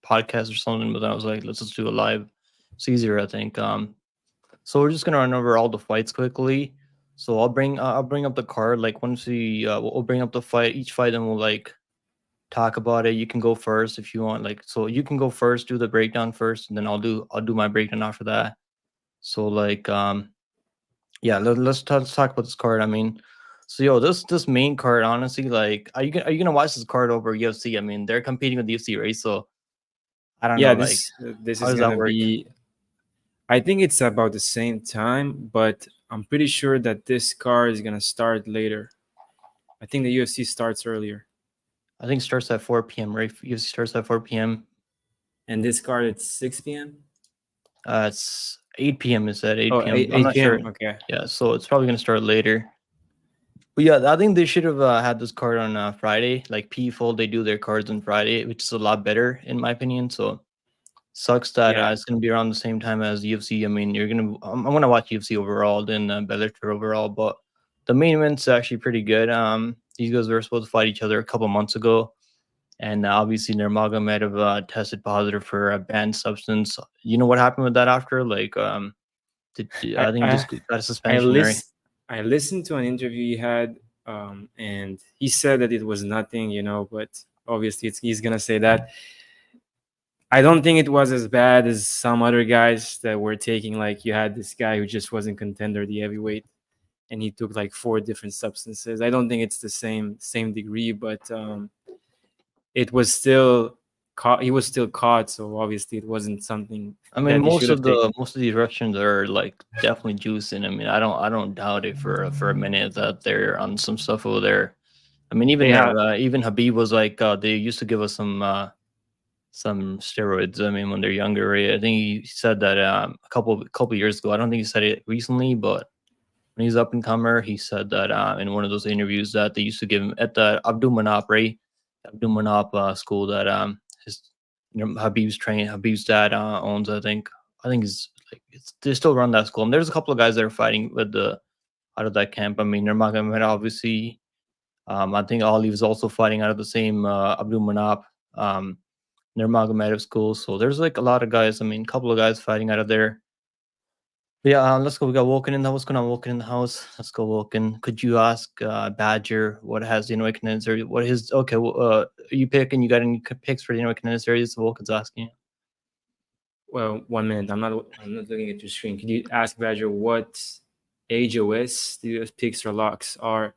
podcast or something, but then I was like, let's just do a live. It's easier, I think. So we're just gonna run over all the fights quickly. So I'll bring up the card like once we'll bring up the fight each fight, and we'll like talk about it. You can go first if you want. Like so, you can go first, do the breakdown first, and then I'll do my breakdown after that. So like yeah, let's talk about this card. I mean, so yo, this main card, honestly, like, are you gonna watch this card over UFC? I mean, they're competing with UFC, right? So I don't Yeah, know, like, this how is does that gonna work? be. I think it's about the same time, but I'm pretty sure that this card is gonna start later. I think the UFC starts earlier, I think it starts at 4 p.m. Right? UFC starts at 4 p.m. and this card it's 6 p.m. It's 8 p.m. Is at 8 Oh, p.m. 8, I'm 8 not sure. p.m. Okay. Yeah, so it's probably gonna start later. But yeah, I think they should have had this card on Friday. Like P-Fold, they do their cards on Friday, which is a lot better in my opinion. So sucks that Yeah. it's gonna be around the same time as UFC. I mean, I'm gonna watch UFC overall, then Bellator overall, but the main event's actually pretty good. These guys were supposed to fight each other a couple months ago, and obviously Nurmagomedov tested positive for a banned substance. You know what happened with that after? Like, I I think he I just got a I suspension, right? list I listened to an interview he had, and he said that it was nothing, but obviously he's gonna say that. I don't think it was as bad as some other guys that were taking. Like you had this guy who just wasn't contender, the heavyweight, and he took like four different substances. I don't think it's the same degree, but it was still caught. He was still caught, so obviously it wasn't something I mean, that he should have taken. most of these Russians are like definitely juicing. I mean, I don't doubt it for a minute that they're on some stuff over there. I mean, They have. even Habib was like, they used to give us some steroids. I mean, when they're younger, right? I think he said that couple years ago. I don't think he said it recently, but when he's up and comer, he said that in one of those interviews that they used to give him at the Abdul Manap, right? Abdul Manap school that his Habib's dad owns. I think he's like they still run that school. And there's a couple of guys that are fighting with the out of that camp. I mean, Nurmagomedov obviously. I think Aliev is also fighting out of the same Abdul Manap. Nurmagomedov school. So there's like a lot of guys. I mean, a couple of guys fighting out of there. But yeah, let's go. We got Woken in the house. What's going on, Woken in the house? Let's go, Woken. Could you ask Badger what has the Inuit Canadian series? What his okay? Are you picking? You got any picks for the Inuit Canadian series? Woken's asking. Well, 1 minute. I'm not looking at your screen. Could you ask Badger what HOS the picks or locks are?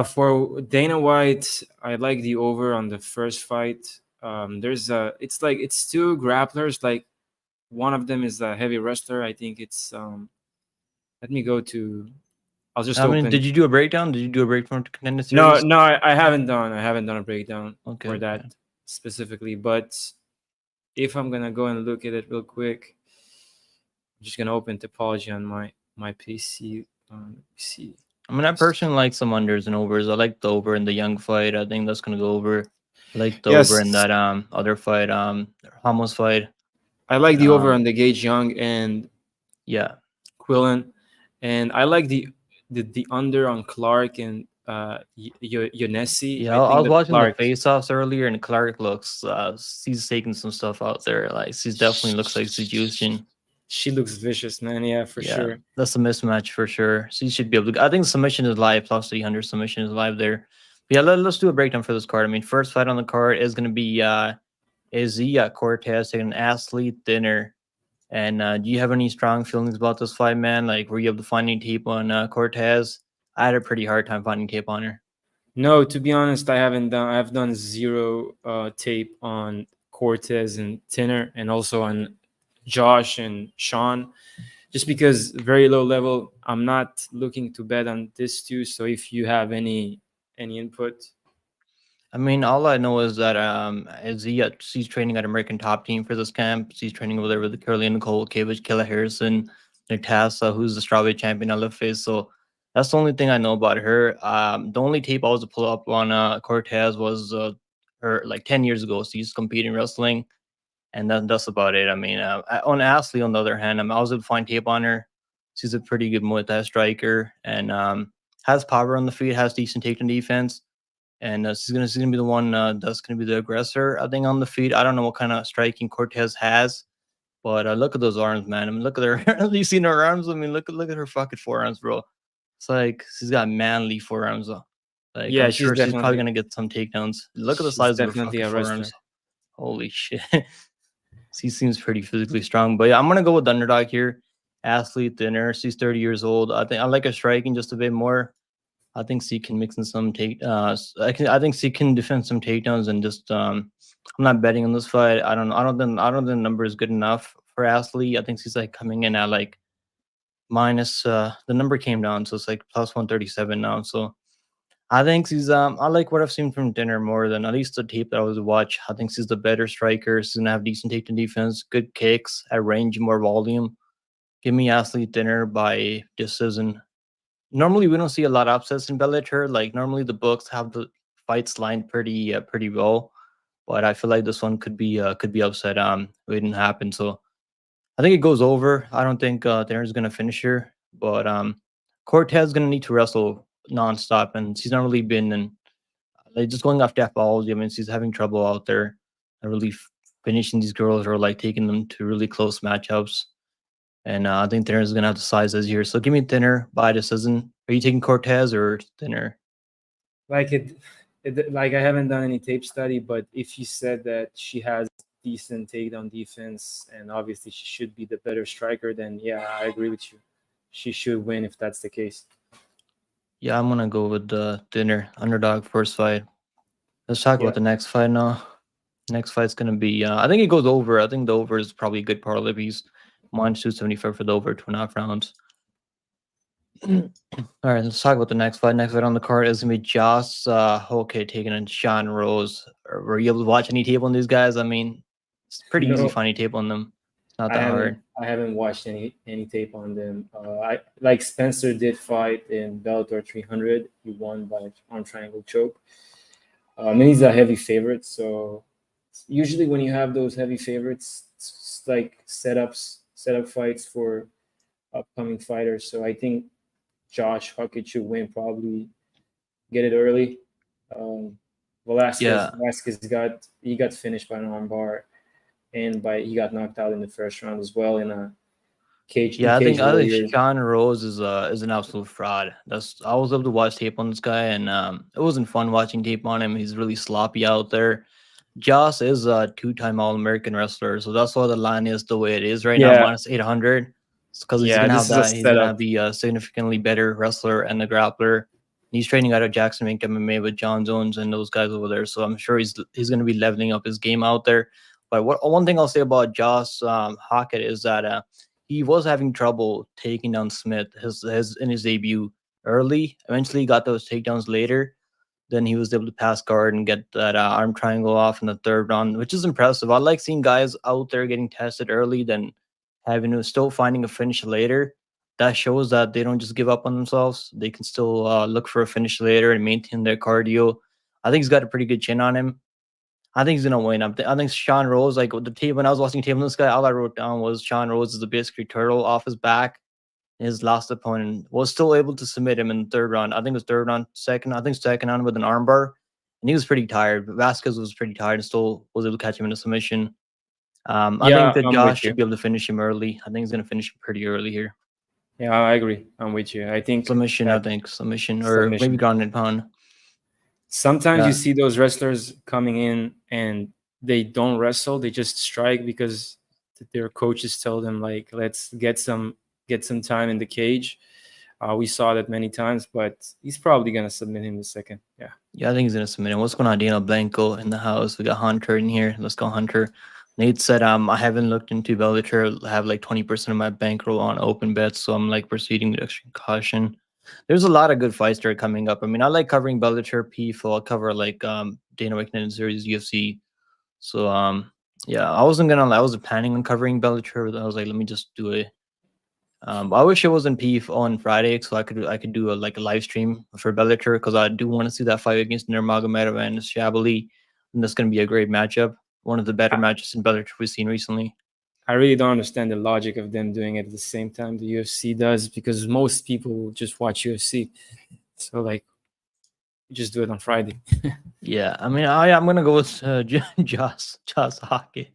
For Dana White, I like the over on the first fight. It's two grapplers. Like one of them is a heavy wrestler. I think it's Let me go to. I'll just I mean, open. did you do a breakdown? Did you do a breakdown to Canadian No, series? no, I haven't done. I haven't done a breakdown Okay, for okay. that specifically. But if I'm gonna go and look at it real quick, I'm just gonna open topology on my PC. Let me see. I mean, I personally like some unders and overs. I like the over in the young fight. I think that's gonna go over. I like the over in Yes, that other fight, Ramos fight. I like the over Um, on the Gage Young and yeah, Quillen, and I like the under on Clark and Yonesi. yeah. I I think was that watching the Clark. face-offs earlier, and Clark looks. He's taking some stuff out there. Like, he's definitely looks like he's juicing. She looks vicious, man. Yeah, for Yeah, sure. that's a mismatch for sure. So you should be able to. I think submission is live. Plus 300 submission is live there. But yeah, let's do a breakdown for this card. I mean, first fight on the card is going to be Aysia Cortez taking an athlete dinner. And do you have any strong feelings about this fight, man? Like, were you able to find any tape on Cortez? I had a pretty hard time finding tape on her. No, to be honest, I haven't done. I've done zero tape on Cortez and Tinner, and also on Josh and Sean, just because very low level. I'm not looking to bet on this two. So if you have any input, I mean, all I know is that she's training at American Top Team for this camp. She's training over there with Carolina Kowalkiewicz, Kayla Harrison, Natasa, who's the strawweight champion LFA. So that's the only thing I know about her. The only tape I was to pull up on Cortez was her like 10 years ago. So she's competing wrestling, and that's about it. I mean, on Ashley, on the other hand, I was able to find tape on her. She's a pretty good Muay Thai striker and has power on the feet, has decent takedown defense. and she's gonna be the one that's gonna be the aggressor. I think on the feet. I don't know what kind of striking Cortez has, but look at those arms, man. I mean, look at her. Have you seen her arms? I mean, look at her fucking forearms, bro. It's like she's got manly forearms. Like Yeah, I'm sure she's probably gonna get some takedowns. Look at the she's size of her definitely fucking a wrestler. forearms. Holy shit. She seems pretty physically strong. But yeah, I'm gonna go with the underdog here. Athlete, thinner. She's 30 years old. I think I like her striking just a bit more. I think she can mix in some I think she can defend some takedowns and just I'm not betting on this fight. I don't know. I don't think the number is good enough for Ashley. I think she's like coming in at like minus the number came down, so it's like plus 137 now. So I think she's I like what I've seen from Dinner more than at least the tape that I was watch. I think she's the better striker. She's gonna have decent takedown defense, good kicks at range, more volume. Give me Ashley Dinner by decision. Normally we don't see a lot of upsets in Bellator. Like normally the books have the fights lined pretty well, but I feel like this one could be upset. It didn't happen, so I think it goes over. I don't think Dinner's gonna finish her, but Cortez is gonna need to wrestle nonstop, and she's not really been in like just going off death balls. I mean, she's having trouble out there, really finishing these girls or like taking them to really close matchups. And I think Thinner is gonna have the size this year. So give me Thinner by decision. Are you taking Cortez or Thinner? Like like I haven't done any tape study, but if you said that she has decent takedown defense and obviously she should be the better striker, then yeah, I agree with you. She should win if that's the case. Yeah, I'm gonna go with the Thinner underdog first fight. Let's talk Yeah. about the next fight now. Next fight's gonna be. I think it goes over. I think the over is probably a good parlay piece. Minus 275 for the over 2.5 rounds. All right, let's talk about the next fight. Next fight on the card is gonna be Josh Hokit taking on Sean Rose. Were you able to watch any tape on these guys? I mean, it's pretty easy No. finding tape on them. It's not I that haven't hard. I haven't watched any tape on them. I like Spencer did fight in Bellator 300. He won by arm triangle choke. And he's a heavy favorite, so usually when you have those heavy favorites, it's like setup fights for upcoming fighters. So I think Josh Hokit should win, probably get it early. Um, Yeah, Velasquez got finished by an armbar, and by he got knocked out in the first round as well in a yeah. Cage I think Warrior. Sean Rose is an absolute fraud. That's I was able to watch tape on this guy, and it wasn't fun watching tape on him. He's really sloppy out there. Joss is a two-time All-American wrestler, so that's why the line is the way it is right now, Yeah, minus 800. Because he's yeah, gonna this have is a that. He's gonna setup. be a significantly better wrestler and a grappler. He's training out of Jackson Mink MMA with John Jones and those guys over there. So I'm sure he's gonna be leveling up his game out there. But one thing I'll say about Joss Hockett is that he was having trouble taking down Smith his in his debut early. Eventually, he got those takedowns later. Then he was able to pass guard and get that arm triangle off in the third round, which is impressive. I like seeing guys out there getting tested early, then having to still finding a finish later. That shows that they don't just give up on themselves. They can still look for a finish later and maintain their cardio. I think he's got a pretty good chin on him. I think he's gonna win. I think Sean Rose, like with the tape when I was watching the tape on this guy, all I wrote down was Sean Rose is a basically turtle off his back. His last opponent was still able to submit him in the third round. I think it was third round, second. I think second round with an armbar, and he was pretty tired. Vasquez was pretty tired and still was able to catch him in a submission. I think Yeah, that I'm Josh with should you. be able to finish him early. I think he's gonna finish him pretty early here. Yeah, I agree. I'm with you. I think Submission, I that think submission or maybe submission. ground and pound. Sometimes you Yeah, see those wrestlers coming in and they don't wrestle; they just strike because their coaches tell them like, "Let's get some time in the cage." We saw that many times, but he's probably gonna submit him the second. Yeah. yeah, I think he's gonna submit him. What's going on, Daniel Blanco in the house? We got Hunter in here. Let's go, Hunter. Nate said, I haven't looked into Bellator. I have like 20% of my bankroll on open bets, so I'm like proceeding with extra caution. There's a lot of good fights that are coming up. I mean, I like covering Bellator, PFL. I'll cover like Dana White United Series, UFC. So yeah, I wasn't planning on covering Bellator. But I was like, let me just do it. I wish it wasn't PF on Friday, so I could do like a live stream for Bellator because I do want to see that fight against Nurmagomedov and Shabliy, and that's gonna be a great matchup. One of the better I, matches in Bellator we've seen recently. I really don't understand the logic of them doing it at the same time the UFC does because most people just watch UFC. So like You just do it on Friday. Yeah, I mean, I'm gonna go with Josh Hokit.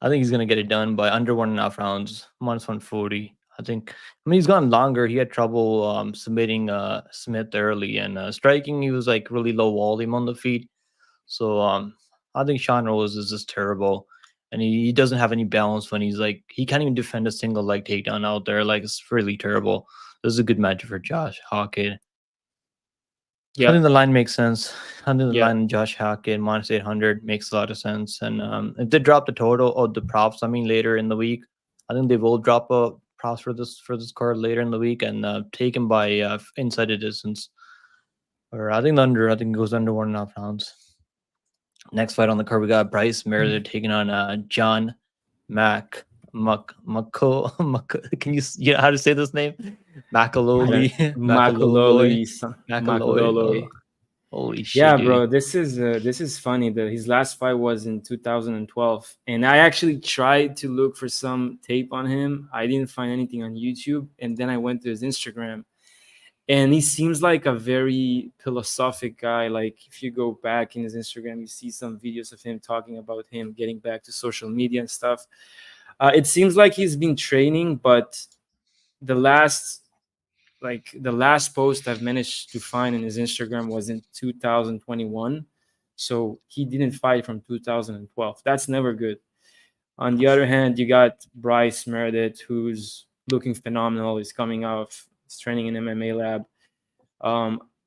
I think he's gonna get it done by under 1.5 rounds, -140. I think. I mean, he's gone longer. He had trouble submitting Smith early and striking. He was like really low volume on the feet. So I think Sean Rose is just terrible, and he doesn't have any balance when he's like he can't even defend a single leg takedown out there. Like it's really terrible. This is a good match for Josh Hokit. I Yeah, think the line makes sense. I think the yeah, line Josh Hokit -800 makes a lot of sense. And if they drop the total or the props, I mean later in the week, I think they will drop a props for this card later in the week and take him by inside the distance. Or I think it goes under 1.5 rounds. Next fight on the card, we got Bryce Meredith taking on John Mac Can you know how to say this name? MaCalolooy. MaCalolooy. MaCalolooy. MaCalolooy. Holy shit, Yeah, dude. bro, this is funny. That his last fight was in 2012, and I actually tried to look for some tape on him. I didn't find anything on YouTube, and then I went to his Instagram, and he seems like a very philosophic guy. Like if you go back in his Instagram, you see some videos of him talking about him getting back to social media and stuff. It seems like he's been training, but the last the last post I've managed to find in his Instagram was in 2021. So he didn't fight from 2012. That's never good. On the other hand, you got Bryce Meredith, who's looking phenomenal. He's coming off he's training in MMA lab.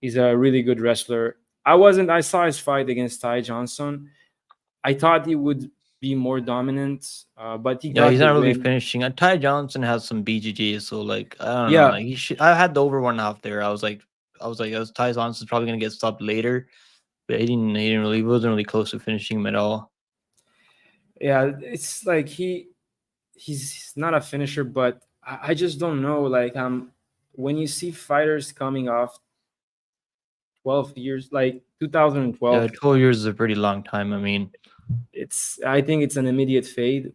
He's a really good wrestler. I saw his fight against Ty Johnson. I thought he would be more dominant, but he Yeah, got he's the not really win. finishing. Ty Johnson has some BGG, so like I don't know. Yeah, Like he should. I had the over 1.5 there. Ty Johnson's probably gonna get stopped later, but he didn't really. He wasn't really close to finishing him at all. yeah. It's like he's not a finisher, but I just don't know. Like when you see fighters coming off 12 years, like Yeah, 2012, 12 years is a pretty long time. I mean, I think it's an immediate fade.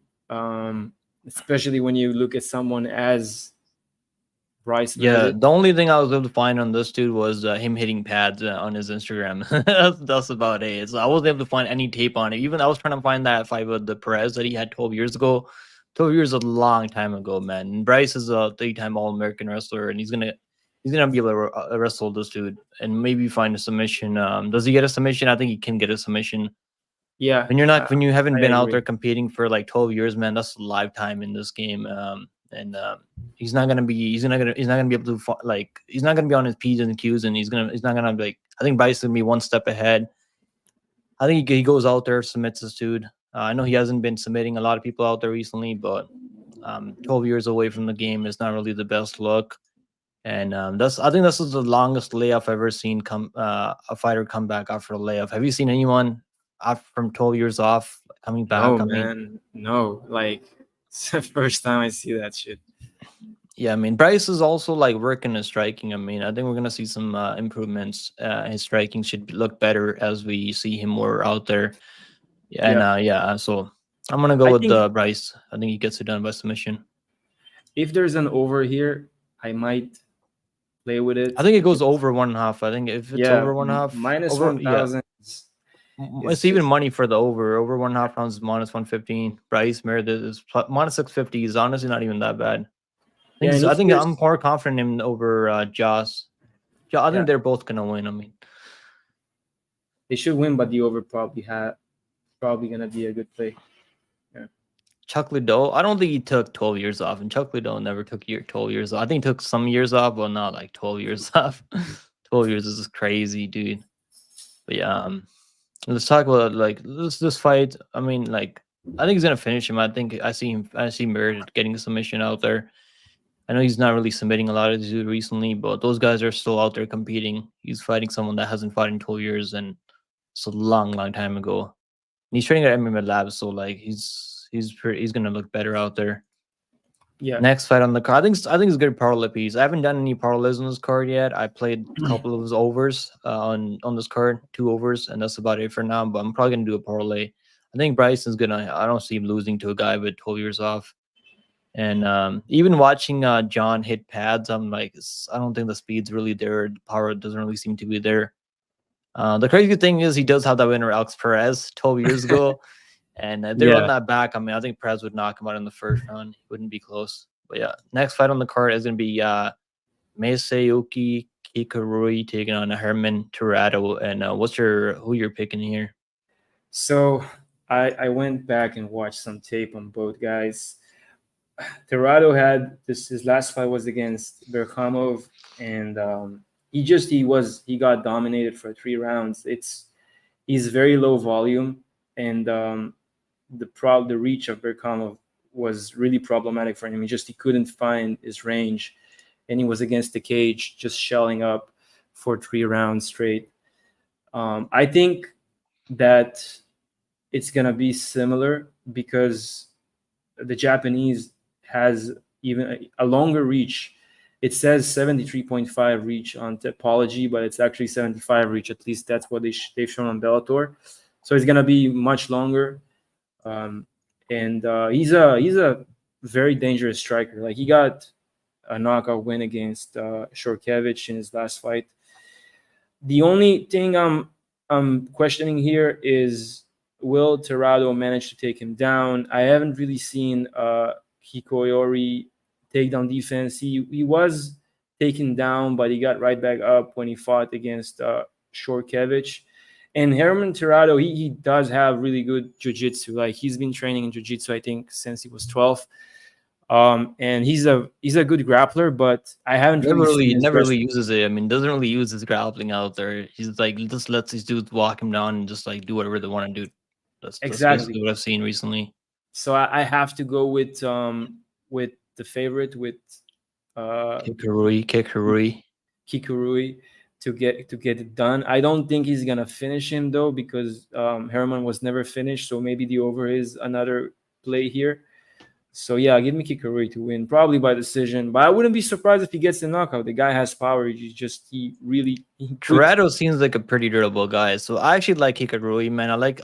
Especially when you look at someone as Bryce yeah. Meredith. The only thing I was able to find on this dude was him hitting pads on his Instagram. That's about it. So I wasn't able to find any tape on it. Even I was trying to find that fight with the Perez that he had 12 years ago. 12 years is a long time ago, man. And Bryce is a 3-time All-American wrestler, and he's gonna be able to wrestle this dude and maybe find a submission. Does he get a submission? I think he can get a submission. Yeah, When you haven't I been out there agree. competing for like 12 years, man, that's a lifetime in this game. And he's not gonna be able to he's not gonna be on his P's and Q's, and he's not gonna be like I think Bryce is gonna be one step ahead. I think he goes out there, submits this dude. I know he hasn't been submitting a lot of people out there recently, but 12 years away from the game is not really the best look. And I think this is the longest layoff I've ever seen a fighter come back after a layoff. Have you seen anyone from 12 years off coming No, back? I mean, man, no. Like it's the first time I see that shit. yeah, I mean, Bryce is also like working his striking. I mean, I think we're gonna see some improvements. His striking should look better as we see him more out there. Yeah, and Yeah, so I'm gonna go I with think Bryce. I think he gets it done by submission. if there's an over here, I might play with I it. think it goes over 1.5. I think if it's Yeah, over 1.5, minus over, yeah, 1,000 it's is even just money for the over. Over 1.5 rounds is -115. Bryce Meredith is -650. Is honestly not even that bad. yeah. And I if think I'm there's more confident in over Joss. Yeah, I yeah, think they're both gonna win. I mean, they should win, but the over probably gonna be a good play. Yeah, Chuck Liddell, I don't think he took 12 years off, and Chuck Liddell never took 12 years off. I think he took some years off, but not like 12 years off. 12 years is crazy, dude. But yeah, let's talk about like this fight. I mean, like I think he's gonna finish him. I see Meredith getting a submission out there. I know he's not really submitting a lot of these dudes recently, but those guys are still out there competing. He's fighting someone that hasn't fought in 12 years, and it's a long, long time ago. And he's training at MMA Labs, so like he's gonna look better out there. yeah. Next fight on the card, I think it's good parlay piece. I haven't done any parlays on this card yet. I played a couple of those overs on this card, 2 overs, and that's about it for now. But I'm probably gonna do a parlay. I think Bryson's gonna. I don't see him losing to a guy with 12 years off. And even watching John hit pads, I'm like, I don't think the speed's really there. The power doesn't really seem to be there. The crazy thing is he does have that winner Alex Perez 12 years ago, and they run Yeah. that back. I mean, I think Perez would knock him out in the first round. He wouldn't be close. But yeah, next fight on the card is gonna be Masayuki Kikuiri taking on Herman Terrado. And who you're picking here? So I went back and watched some tape on both guys. Terrado had this, his last fight was against Berkhamov, and he got dominated for 3 rounds. He's very low volume, and the reach of Berkhamov was really problematic for him. He couldn't find his range, and he was against the cage, just shelling up for 3 rounds straight. I think that it's gonna be similar because the Japanese has even a longer reach. It says 73.5 reach on Topology, but it's actually 75 reach. At least that's what they've shown on Bellator. So it's gonna be much longer. And he's a very dangerous striker. Like he got a knockout win against Shorkevich in his last fight. The only thing I'm questioning here is, will Terrado manage to take him down? I haven't really seen Kikuiri takedown defense. He was taken down, but he got right back up when he fought against Shorkevich. And Herman Terrado, he does have really good jiu-jitsu. Like he's been training in jiu-jitsu, I think, since he was 12. And he's a good grappler, but I haven't Never really uses it. I mean, doesn't really use his grappling out there. He's like just lets these dudes walk him down and just like do whatever they want to do. That's basically what I've seen recently. So I have to go with the favorite, with Kikuiri to get it done. I don't think he's gonna finish him though, because Herman was never finished. So maybe the over is another play here. So yeah, give me Kikuiri to win, probably by decision. But I wouldn't be surprised if he gets the knockout. The guy has power. Terrado seems like a pretty durable guy. So I actually like Kikuiri, man. I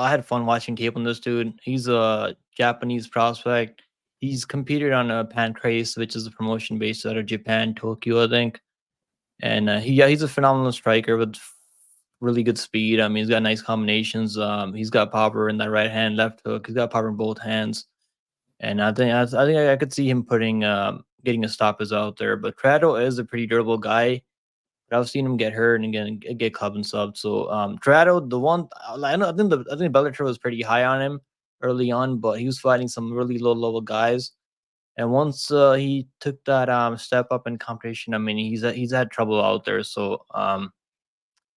had fun watching tape on this dude. He's a Japanese prospect. He's competed on a Pancrase, which is a promotion based out of Japan, Tokyo, I think. And he's a phenomenal striker with really good speed. I mean, he's got nice combinations. He's got power in that right hand, left hook. He's got power in both hands. And I think I could see him getting a stoppage out there. But Terrado is a pretty durable guy. But I've seen him get hurt and get club and sub. So Terrado, the one I think Bellator was pretty high on him early on, but he was fighting some really low level guys. And once he took that step up in competition, I mean he's had trouble out there. So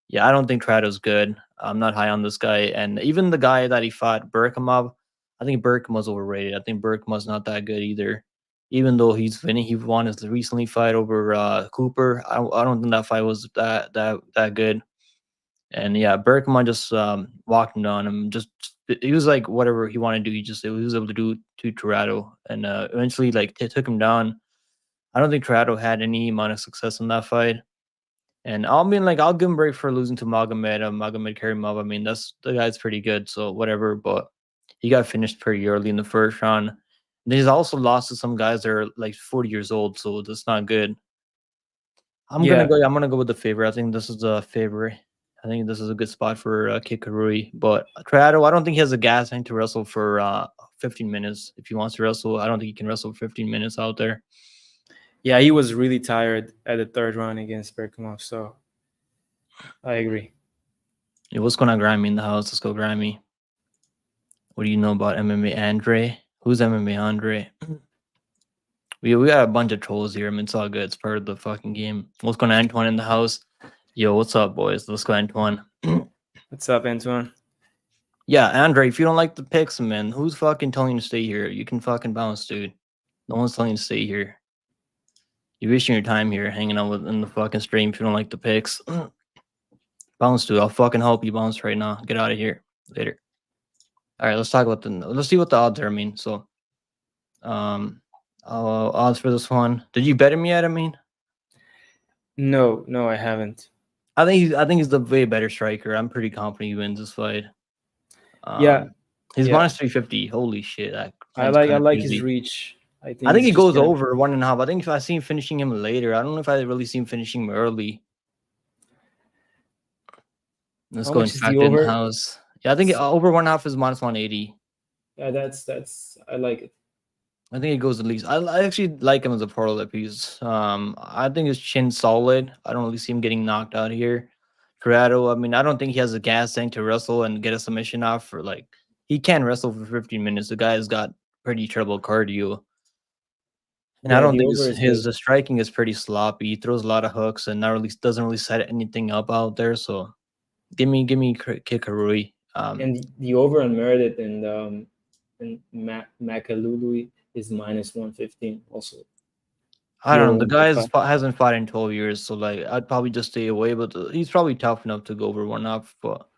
yeah, I don't think Terrado's good. I'm not high on this guy. And even the guy that he fought, Berkhamov, I think Berkham's overrated. I think Berkham's not that good either. Even though he won his recently fight over Cooper. I don't think that fight was that good. And yeah, Berkhamon just walked him down. And he was like whatever he wanted to do. He was able to do to Terrado, and eventually like took him down. I don't think Terrado had any amount of success in that fight. And I'll give him a break for losing to Magomed Karimov. I mean, the guy's pretty good, so whatever. But he got finished pretty early in the first round. And he's also lost to some guys that are like 40 years old, so that's not good. I'm gonna go with the favorite. I think this is a favorite. I think this is a good spot for Kikuiri. But Terrado, I don't think he has the gas to wrestle for 15 minutes. If he wants to wrestle, I don't think he can wrestle 15 minutes out there. Yeah, he was really tired at the third round against Berkhamov, so I agree. Yeah, what's going on, Grammy in the house? Let's go, Grammy. What do you know about MMA Andre? Who's MMA Andre? we got a bunch of trolls here. I mean, it's all good. It's part of the fucking game. What's going on, Antoine in the house? Yo, what's up, boys? Let's go, Antoine. What's up, Antoine? Yeah, Andre, if you don't like the picks, man, who's fucking telling you to stay here? You can fucking bounce, dude. No one's telling you to stay here. You're wasting your time here hanging out in the fucking stream if you don't like the picks. Bounce, dude. I'll fucking help you bounce right now. Get out of here. Later. All right, let's talk about let's see what the odds are. I mean, so odds for this one. Did you bet him yet? I mean, no, I haven't. I think he's the way better striker. I'm pretty confident he wins this fight. He's minus 350. Holy shit! I like his reach. I think he goes over 1.5. I think if I see him finishing him later, I don't know if I really see him finishing him early. Let's How go. In much is the fact, in over? house. Yeah, I think over 1/2 is minus 180. Yeah, that's I like it. I think it goes at least. I actually like him as a parlay piece. I think his chin's solid. I don't really see him getting knocked out here. Terrado, I mean, I don't think he has the gas tank to wrestle and get a submission off for like he can wrestle for 15 minutes. The guy's got pretty terrible cardio. And I Yeah, don't the think over is his good. striking is pretty sloppy. He throws a lot of hooks and not really doesn't really set anything up out there. So give me Kikuiri. And the over on Meredith and MaCalolooy is minus 115 also. I The don't over know. The guy 1.5. hasn't fought in 12 years, so like I'd probably just stay away. But he's probably tough enough to go over 1 up. But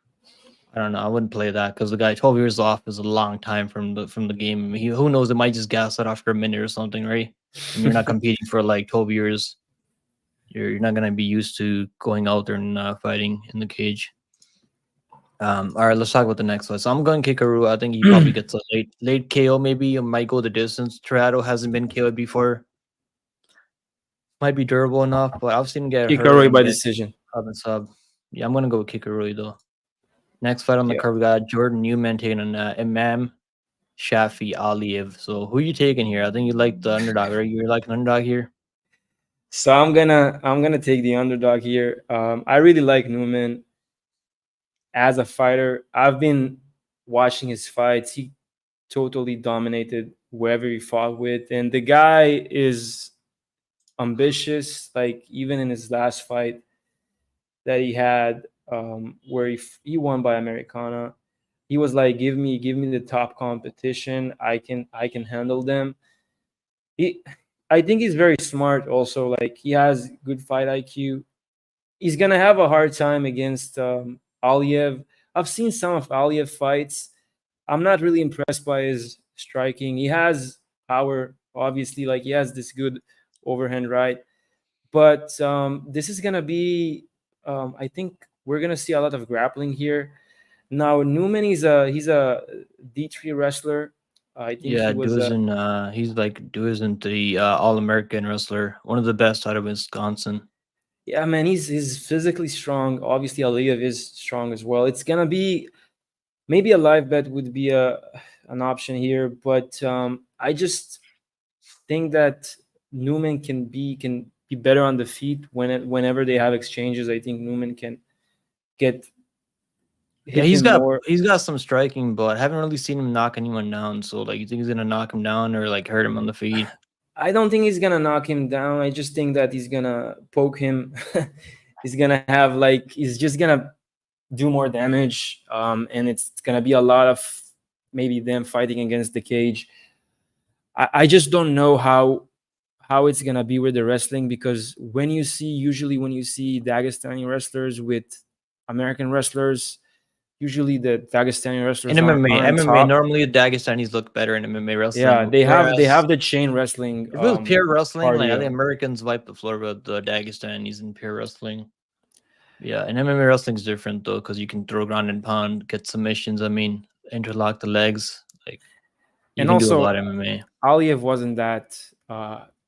I don't know. I wouldn't play that because the guy 12 years off is a long time from the game. I mean, who knows? It might just gas it after a minute or something, right? And you're not competing for like 12 years. You're not gonna be used to going out there and fighting in the cage. All right, let's talk about the next one. So I'm going Kikuiri. I think he probably gets a late KO. Maybe it might go the distance. Terrado hasn't been KO'd before. Might be durable enough, but I've seen him get hurt Kikuiri and by get decision. sub and sub. Yeah, I'm gonna go with Kikuiri though. Next fight on the Yeah. card, we got Jordan Newman taking on Imamshafi Aliev. So who you taking here? I think you like the underdog, right? You like an underdog here. So I'm gonna take the underdog here. I really like Newman as a fighter. I've been watching his fights. He totally dominated whoever he fought with, and the guy is ambitious. Like even in his last fight that he had, where he won by Americana, he was like, give me the top competition. I can handle them. He, I think he's very smart. Also, like he has good fight IQ. He's gonna have a hard time against Aliev. I've seen some of Aliev fights. I'm not really impressed by his striking. He has power, obviously, like he has this good overhand right. But this is gonna be, I think we're gonna see a lot of grappling here. Now Newman, he's a D3 wrestler. I think he Yeah, was a he's like Duizin, the All-American wrestler, one of the best out of Wisconsin. yeah man. He's physically strong. Obviously, Aliev is strong as well. It's gonna be maybe a live bet would be an option here, but I just think that Newman can be better on the feet whenever they have exchanges. I think Newman can get Yeah, hit him more. he's got some striking, but I haven't really seen him knock anyone down. So like, you think he's gonna knock him down or like hurt him on the feet? I don't think he's gonna knock him down. I just think that he's gonna poke him. He's gonna have like he's just gonna do more damage, and it's gonna be a lot of maybe them fighting against the cage. I just don't know how it's gonna be with the wrestling, because usually when you see Dagestani wrestlers with American wrestlers, usually the Dagestani In wrestlers MMA, aren't MMA top. normally the Dagestanis look better in MMA Yeah, wrestling. they have Whereas the chain wrestling if it was pure wrestling, like I think cardio. Americans wipe the floor with the Dagestanis in pure wrestling. Yeah, and MMA wrestling's different though, because you can throw ground and pound, get submissions. I mean, interlock the legs. Like you And can do a also lot of MMA. Aliev wasn't that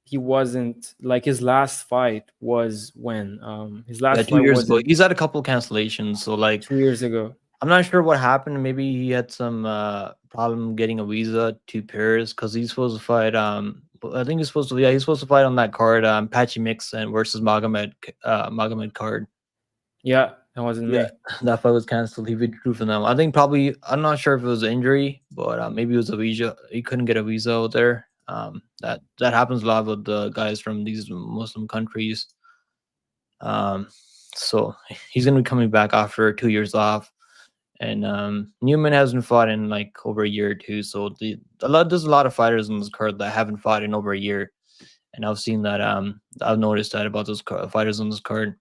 he wasn't like his last fight was when his Yeah, last two fight years was ago, in he's had a couple cancellations. So like, 2 years ago. I'm not sure what happened. Maybe he had some problem getting a visa to Paris because he's supposed to fight. I think he's supposed to. Yeah, he's supposed to fight on that card. Patchy Mix and versus Magomed card. Yeah, that was in Yeah, May. that fight was canceled. He withdrew from them. I think probably. I'm not sure if it was an injury, but maybe it was a visa. He couldn't get a visa out there. That happens a lot with the guys from these Muslim countries. Um, so he's gonna be coming back after 2 years off. And Newman hasn't fought in like over a year or two. So there's a lot of fighters on this card that haven't fought in over a year, and I've seen that. I've noticed that about those fighters on this card.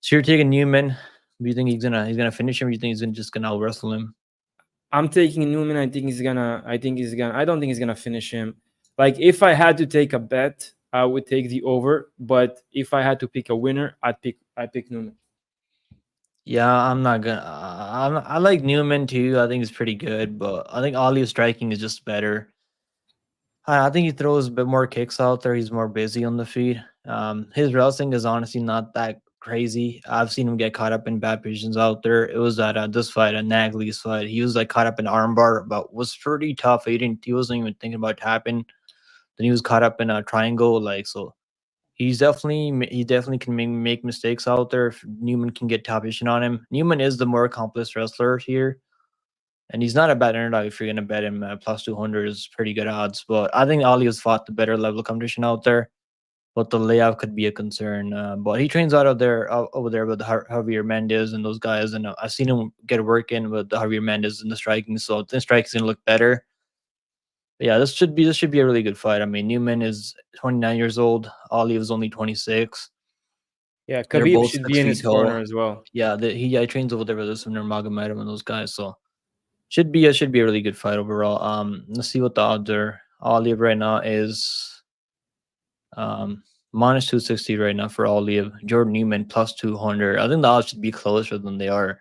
So you're taking Newman. Do you think he's gonna finish him? Or you think just gonna out wrestle him? I'm taking Newman. I don't think he's gonna finish him. Like if I had to take a bet, I would take the over. But if I had to pick a winner, I pick Newman. Yeah, I'm not gonna. I like Newman too. I think he's pretty good, but I think Ali's striking is just better. I think he throws a bit more kicks out there. He's more busy on the feet. His wrestling is honestly not that crazy. I've seen him get caught up in bad positions out there. It was at this fight, at Nagley's fight. He was like caught up in armbar, but was pretty tough. He wasn't even thinking about tapping. Then he was caught up in a triangle, like so. He definitely can make mistakes out there if Newman can get top position on him. Newman is the more accomplished wrestler here, and he's not a bad underdog if you're gonna bet him plus 200 is pretty good odds. But I think Ali has fought the better level of competition out there. But the layout could be a concern. But he trains out of there over there with Javier Mendez and those guys, and I've seen him get work in with Javier Mendez in the striking. So the striking's gonna look better. But yeah, this should be a really good fight. I mean, Newman is 29 years old. Ali is only 26. Yeah, They're Khabib both should 6 be in feet his corner tall. as well. Yeah, he trains over there with some Nurmagomedov and those guys. So should be a really good fight overall. Let's see what the odds are. Aliev right now is minus 260 right now for Aliev. Jordan Newman plus 200. I think the odds should be closer than they are.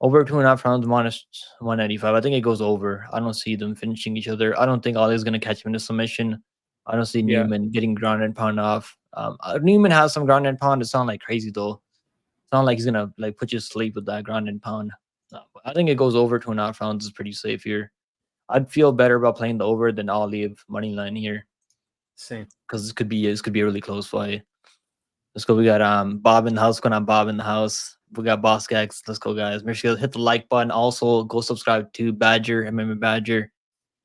Over 2.5 rounds minus 195. I think it goes over. I don't see them finishing each other. I don't think Aliev's gonna catch him in a submission. I don't see Yeah. Newman getting ground and pound off. Newman has some ground and pound. It's not like crazy though. It's not like he's gonna like put you to sleep with that ground and pound. I think it goes over 2.5 rounds is pretty safe here. I'd feel better about playing the over than Aliev money line here Same. because this could be a really close fight. Let's go. We got Bob in the house. Going on Bob in the house. We got Boss Gags. Let's go, guys. Make sure you hit the like button. Also, go subscribe to Badger, MMA Badger.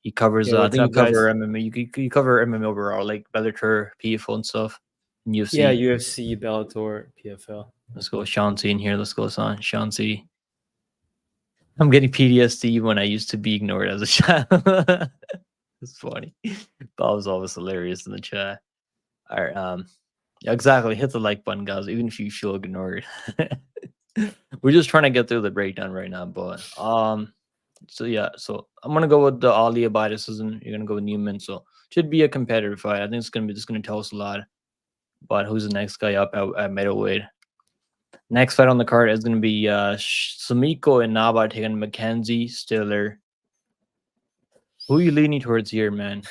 He covers. Yeah, I what's think you up, guys? cover MMA. You cover MMA overall, like Bellator, PFL, and stuff. And UFC. Yeah, UFC, Bellator, PFL. Let's go, Shansi in here. Let's go, son. Shansi. I'm getting PTSD when I used to be ignored as a child. It's funny. Bob was always hilarious in the chat. All right. Yeah, exactly. Hit the like button, guys, even if you feel ignored. We're just trying to get through the breakdown right now, but so yeah, so I'm gonna go with the Ali by decision. You're gonna go with Newman, so should be a competitive fight. I think it's gonna tell us a lot about who's the next guy up at middleweight. Next fight on the card is gonna be Sumiko and Inaba taking Mackenzie Stiller. Who are you leaning towards here, man?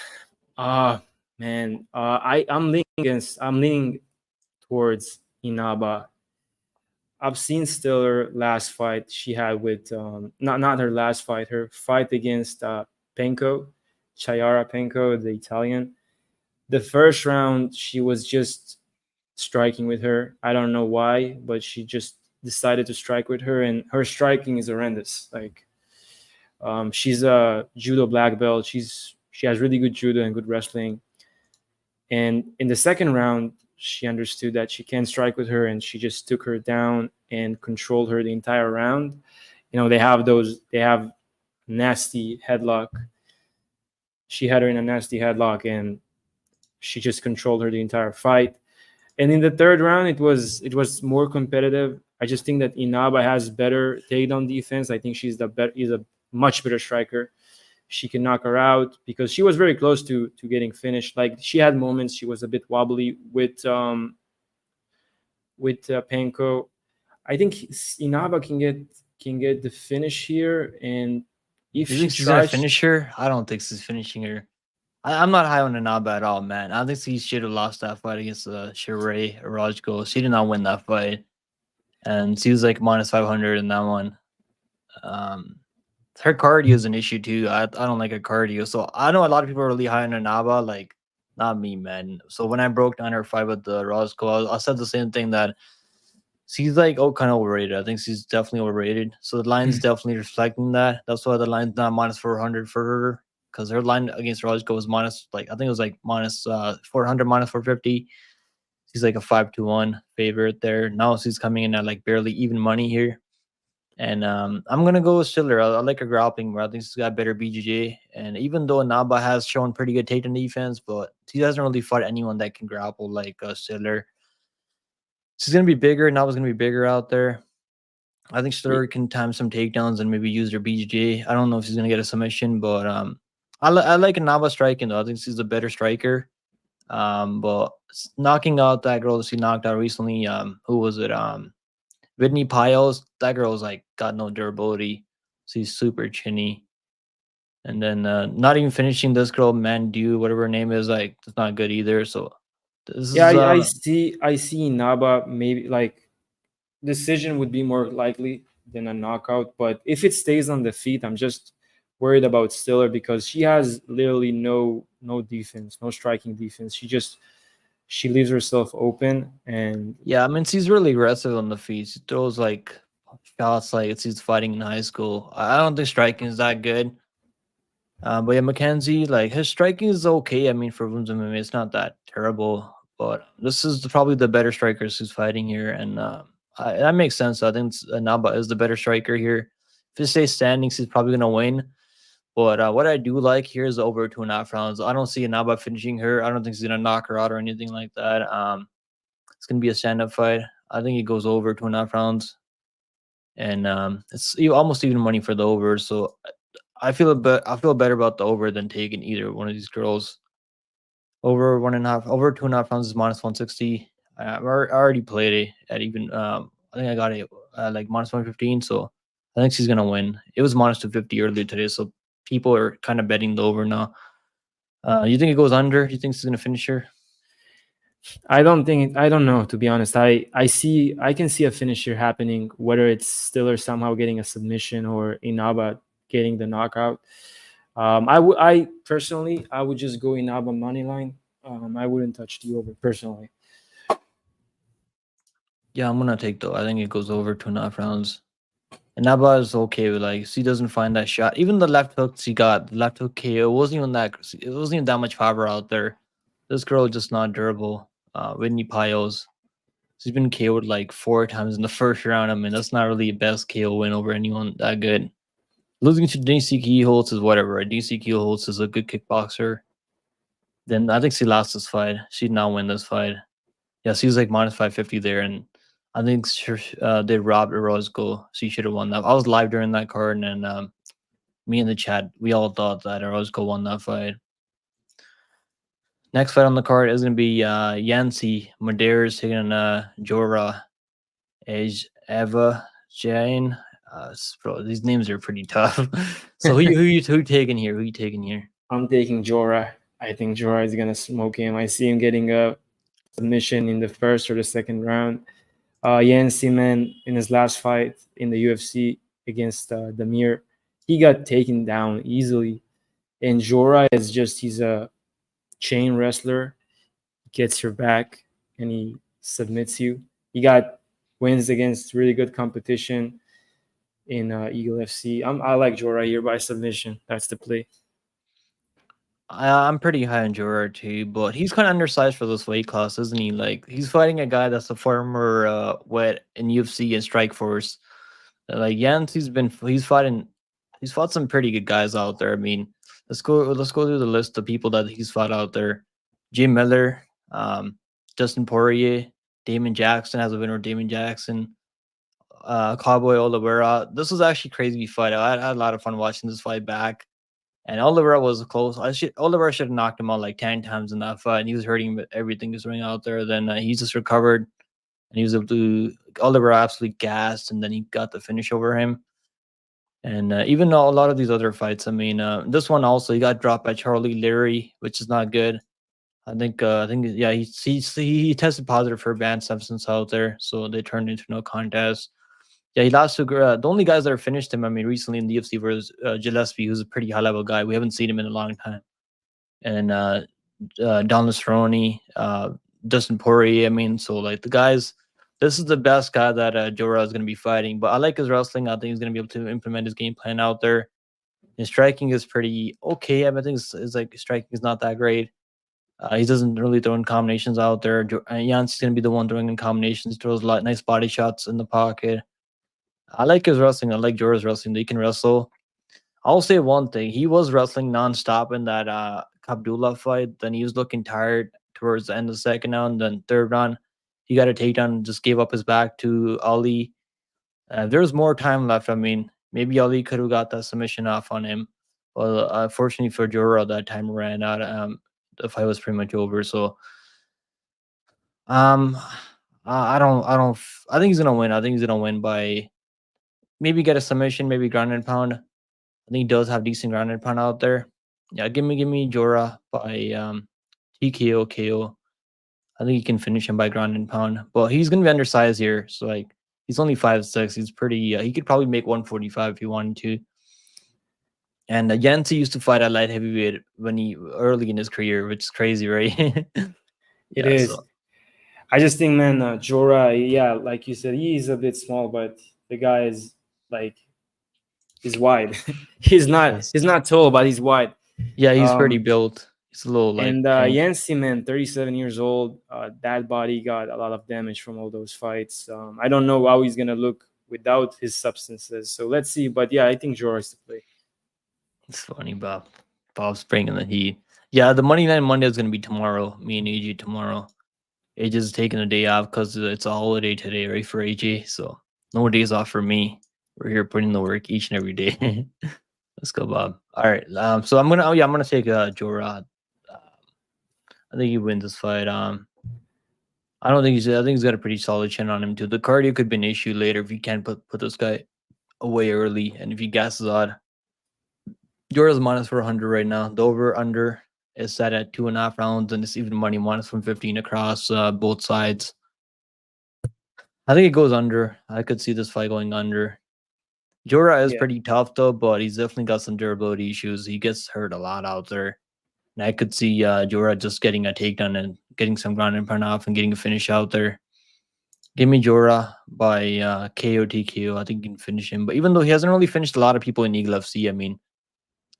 Man, I'm leaning towards Inaba. I've seen Stiller last fight she had with not her last fight, her fight against Penko, Chiara Penko, the Italian. The first round she was just striking with her. I don't know why, but she just decided to strike with her, and her striking is horrendous. Like she's a judo black belt. She has really good judo and good wrestling. And in the second round, she understood that she can't strike with her, and she just took her down and controlled her the entire round. You know, they have nasty headlock. She had her in a nasty headlock, and she just controlled her the entire fight. And in the third round, it was more competitive. I just think that Inaba has better takedown defense. I think is a much better striker. She can knock her out because she was very close to getting finished. Like she had moments she was a bit wobbly with Penko. I think Inaba can get the finish here, and if You she think she's tries, gonna finish her? I don't think she's finishing her. I'm not high on Inaba at all, man. I think she should have lost that fight against Shabliy or Rajko. She did not win that fight, and she was like minus 500 in that one. Her cardio is an issue too. I don't like her cardio, so I know a lot of people are really high on Inaba. Like, not me, man. So when I broke down her fight with the Rajko, I said the same thing that she's like kind of overrated. I think she's definitely overrated. So the line's definitely reflecting that. That's why the line's not minus 400 for her. Because her line against Rajko was minus, like, I think it was like minus 400, minus 450. She's like a 5-1 favorite there. Now she's coming in at like barely even money here. And I'm going to go with Stiller. I like her grappling more. I think she's got better BJJ. And even though Naba has shown pretty good takedown defense, but she doesn't really fight anyone that can grapple like Stiller. She's going to be bigger. Naba's going to be bigger out there. I think Stiller can time some takedowns and maybe use her BJJ. I don't know if she's going to get a submission, but I like Inaba striking though. I think she's a better striker. But knocking out that girl that she knocked out recently, who was it? Whitney Piles. That girl's like got no durability. She's super chinny. And then not even finishing this girl, Mandu, whatever her name is, it's not good either. So I see Inaba maybe like decision would be more likely than a knockout. But if it stays on the feet, I'm just worried about Stiller because she has literally no defense, no striking defense. She leaves herself open, and Yeah, I mean, she's really aggressive on the feet. She throws like shots like she's fighting in high school. I don't think striking is that good. But yeah, Mackenzie, like his striking is okay. I mean, for women's MMA, it's not that terrible. But this is probably the better strikers who's fighting here, and that makes sense. I think Naba is the better striker here. If he stays standing, he's probably gonna win. But what I do like here is over 2.5 rounds. I don't see Inaba finishing her. I don't think he's gonna knock her out or anything like that. It's gonna be a stand-up fight. I think it goes over 2.5 rounds, and it's almost even money for the over. So I feel better about the over than taking either one of these girls. Over 1.5, over 2.5 rounds is -160. I already played it at even. I think I got it like -115. So I think she's gonna win. It was -250 earlier today, so people are kind of betting the over now. You think it goes under? You think she's gonna finish her? I don't know, to be honest. I can see a finisher happening, whether it's Stiller somehow getting a submission or Inaba getting the knockout. I personally I would just go Inaba money line. I wouldn't touch the over personally. Yeah, I'm gonna take though. I think it goes over 2.5 rounds. And Naba is okay with like she doesn't find that shot. Even the left hook she got, the left hook KO, it wasn't even that much power out there. This girl is just not durable. Whitney Pios. She's been KO'd like 4 times in the first round. I mean, that's not really a best KO win over anyone that good. Losing to DC Keelholtz is whatever. Right? DC Keelholtz is a good kickboxer. Then I think she lost this fight. She'd not win this fight. Yeah, she was like -550 there, and I think they robbed Orozco. She should have won that. I was live during that card, and me in the chat, we all thought that Orozco won that fight. Next fight on the card is going to be Yancy Medeiros taking on Jora Ayvazyan. Bro, these names are pretty tough. So who taking here? Who you taking here? I'm taking Jora. I think Jora is gonna smoke him. I see him getting a submission in the first or the second round. Yancy, man, in his last fight in the UFC against Damir, he got taken down easily. And Jora is just, he's a chain wrestler, gets your back, and he submits you. He got wins against really good competition in Eagle FC. I like Jora here by submission. That's the play. I'm pretty high on Jora too, but he's kind of undersized for this weight class, isn't he? Like he's fighting a guy that's a former wet in UFC and Strikeforce. Like he's fought some pretty good guys out there. I mean, let's go through the list of people that he's fought out there. Jim Miller, Dustin Poirier, Damon Jackson has a winner. Damon Jackson, Cowboy Oliveira. This was actually a crazy fight. I had a lot of fun watching this fight back. And Oliveira was close. Oliveira should have knocked him out like 10 times in that fight. And he was hurting with everything he was running out there. Then he just recovered and he was able to. Oliveira absolutely gassed, and then he got the finish over him. And even though a lot of these other fights, I mean, this one also he got dropped by Charlie Leary, which is not good. I think, yeah, he tested positive for banned substance out there, so they turned into no contest. Yeah, he lost to the only guys that have finished him. I mean, recently in the UFC was Gillespie, who's a pretty high level guy. We haven't seen him in a long time, and Don Cerrone, Dustin Poirier. I mean, so like the guys, this is the best guy that Jora is going to be fighting. But I like his wrestling. I think he's going to be able to implement his game plan out there. His striking is pretty okay. I mean, I think it's like striking is not that great. He doesn't really throw in combinations out there. Yancy's going to be the one throwing in combinations. He throws a lot nice body shots in the pocket. I like his wrestling. I like Jora's wrestling. They can wrestle. I'll say one thing. He was wrestling nonstop in that Abdullah fight. Then he was looking tired towards the end of the second round. Then third round, he got a takedown and just gave up his back to Ali. There was more time left. I mean, maybe Ali could have got that submission off on him. But unfortunately for Jora, that time ran out. The fight was pretty much over. So, um, I think he's gonna win. I think he's gonna win by maybe get a submission, maybe ground and pound. I think he does have decent ground and pound out there. Yeah, give me Jora by TKO KO. I think he can finish him by ground and pound, but he's gonna be undersized here. So like He's only 5'6". He's pretty. He could probably make 145 if he wanted to. And Yancy used to fight at light heavyweight when he early in his career, which is crazy, right? It Yeah. is. So I just think, man, Jora, yeah, like you said, he is a bit small, but the guy is like he's wide. yes. he's not tall, but he's wide. Yeah, he's pretty Um, built. He's a little like and tank. Yancy, man, 37 years old. That body got a lot of damage from all those fights. I don't know how he's gonna look without his substances. So let's see. But yeah, I think Jora is to play. It's funny, Bob. Bob's bringing the heat. Yeah, the Money Night Monday is gonna be tomorrow. Me and AJ tomorrow. AJ's taking a day off because it's a holiday today, right, for AJ. So no days off for me. We're here putting the work each and every day. Let's go, Bob. All right. So I'm gonna. Oh yeah, I'm gonna take Jora. I think he wins this fight. I don't think he's. I think he's got a pretty solid chin on him too. The cardio could be an issue later if you can't put this guy away early, and if he gasses out. Jora's minus 400 right now. The over under is set at 2.5 rounds, and it's even money minus 115 across both sides. I think it goes under. I could see this fight going under. Jora is Yeah. pretty tough though, but he's definitely got some durability issues. He gets hurt a lot out there. And I could see Jora just getting a takedown and getting some ground and pound off and getting a finish out there. Give me Jora by KO TKO. I think you can finish him. But even though he hasn't really finished a lot of people in Eagle FC, I mean,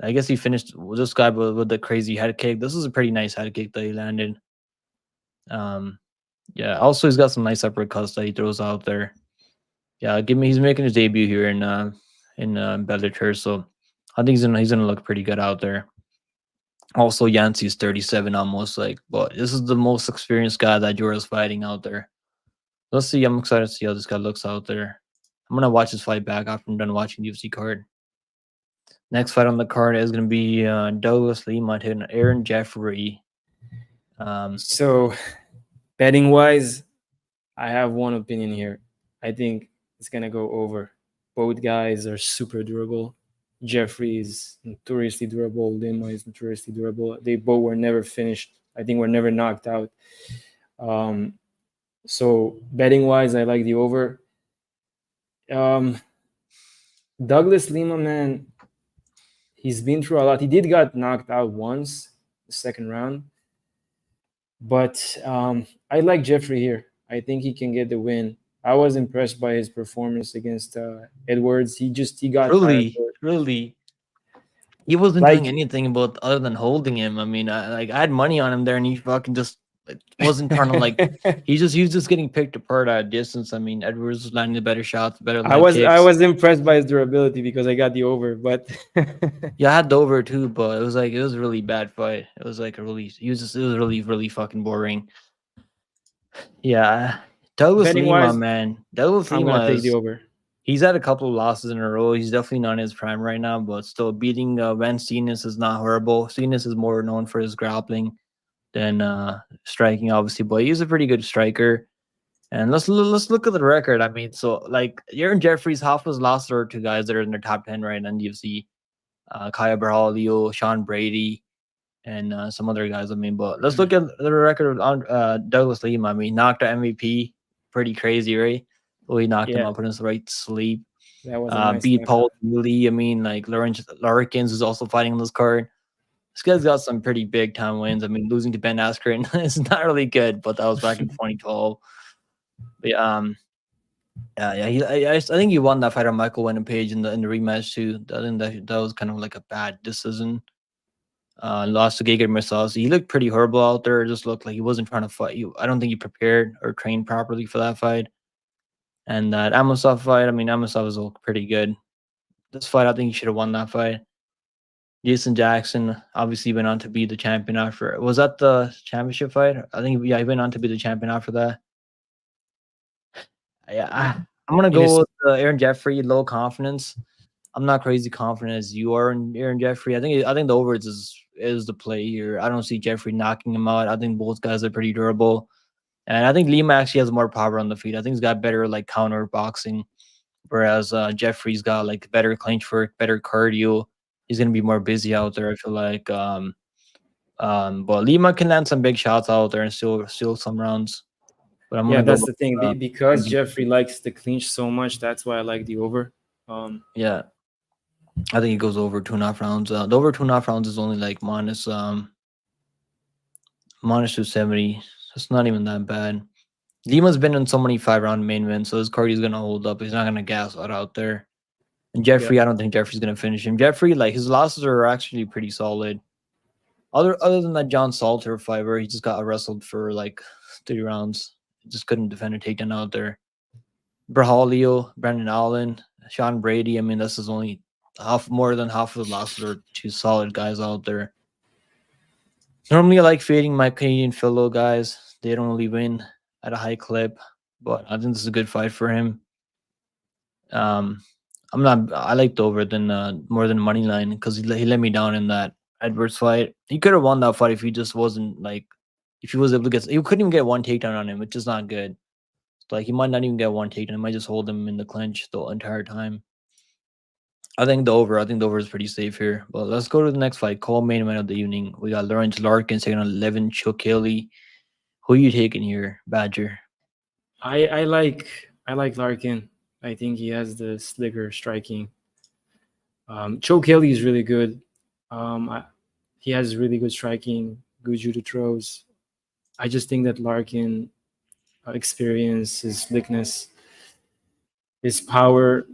I guess he finished this guy with the crazy head kick. This is a pretty nice head kick that he landed. Yeah. Also, he's got some nice uppercuts that he throws out there. Yeah, give me. He's making his debut here in Bellator, so I think he's gonna look pretty good out there. Also, Yancy's 37 almost, like, but this is the most experienced guy that Jora's fighting out there. Let's see. I'm excited to see how this guy looks out there. I'm gonna watch his fight back after I'm done watching the UFC card. Next fight on the card is gonna be Douglas Lima taking Aaron Jeffery. So betting wise, I have one opinion here. I think it's gonna go over. Both guys are super durable. Jeffery is notoriously durable. Lima is notoriously durable. They both were never finished. I think were never knocked out. So betting wise, I like the over. Douglas Lima, man, he's been through a lot. He did got knocked out once, the second round. But I like Jeffery here. I think he can get the win. I was impressed by his performance against Edwards. He got tired. Really, he wasn't Like doing anything about other than holding him. I mean, I had money on him there, and he fucking just wasn't trying to like. He was just getting picked apart at a distance. I mean, Edwards was landing the better shots, better leg kicks. I was impressed by his durability because I got the over, but Yeah, I had the over too, but it was a really bad fight. It was like a really it was really fucking boring. Yeah, Douglas betting Lima, wise, man, Douglas I'm Lima gonna take the is. over. He's had a couple of losses in a row. He's definitely not in his prime right now, but still beating Van Steenis is not horrible. Steenis is more known for his grappling than striking, obviously, but he's a pretty good striker. And let's look at the record. I mean, so like Aaron Jeffries, half his losses are to guys that are in their top 10 right now in the UFC. Kaya Berhalio, Sean Brady, and some other guys. I mean, but let's look at the record of Douglas Lima. I mean, knocked out MVP, pretty crazy, right? Well, he knocked him Yeah, out, put him right to sleep. that was a nice Beat Paul knockout. Lee. I mean, like Larkins is also fighting on this card. This guy's got some pretty big time wins. I mean, losing to Ben Askren is not really good, but that was back in 2012. But I think he won that fight on Michael Wendell Page in the rematch too. I think that was kind of like a bad decision. Lost to Gegard Mousasi. He looked pretty horrible out there. It just looked like he wasn't trying to fight. I don't think he prepared or trained properly for that fight. And that Amosov fight, I mean, Amosov was pretty good. This fight, I think he should have won that fight. Jason Jackson obviously went on to be the champion after. Was that the championship fight? I think, yeah, he went on to be the champion after that. Yeah, I'm going to go with Aaron Jeffery, low confidence. I'm not crazy confident as you are in Aaron Jeffery. I think the over is the play here. I don't see Jeffery knocking him out. I think both guys are pretty durable. And I think Lima actually has more power on the feet. I think he's got better like counter boxing, whereas Jeffrey's got like better clinch work, better cardio. He's gonna be more busy out there. I feel like, but Lima can land some big shots out there and steal some rounds. but I'm Yeah, gonna go that's with the thing. Because Mackenzie. Jeffrey likes the clinch so much, that's why I like the over. Yeah, I think it goes over 2.5 rounds. The over 2.5 rounds is only like minus 270. It's not even that bad. Lima's been in so many 5 round main events, so his cardio's gonna hold up. He's not gonna gas out there. And Yeah, Jeffrey, I don't think Jeffrey's gonna finish him. Jeffrey, like his losses are actually pretty solid. Other than that John Salter fight where he just got wrestled for like 3 rounds, he just couldn't defend a takedown out there. Brahalio, Brandon Allen, Sean Brady. I mean, this is only more than half of the losses are two solid guys out there. Normally, I like fading my Canadian fellow guys. They don't really win at a high clip, but I think this is a good fight for him. Um, I'm not. I liked over than more than money line because he let me down in that Edwards fight. He could have won that fight if he just wasn't like if he was able to get. He couldn't even get one takedown on him, which is not good. Like he might not even get one takedown. He might just hold him in the clinch the entire time. I think the over. I think the over is pretty safe here. But let's go to the next fight. Co-main event of the evening. We got Lorenz Larkin taking on Levan Chokheli. Who are you taking here, Badger? I like Larkin. I think he has the slicker striking. Chokheli is really good. He has really good striking, good judo throws. I just think that Larkin experience, his slickness, his power.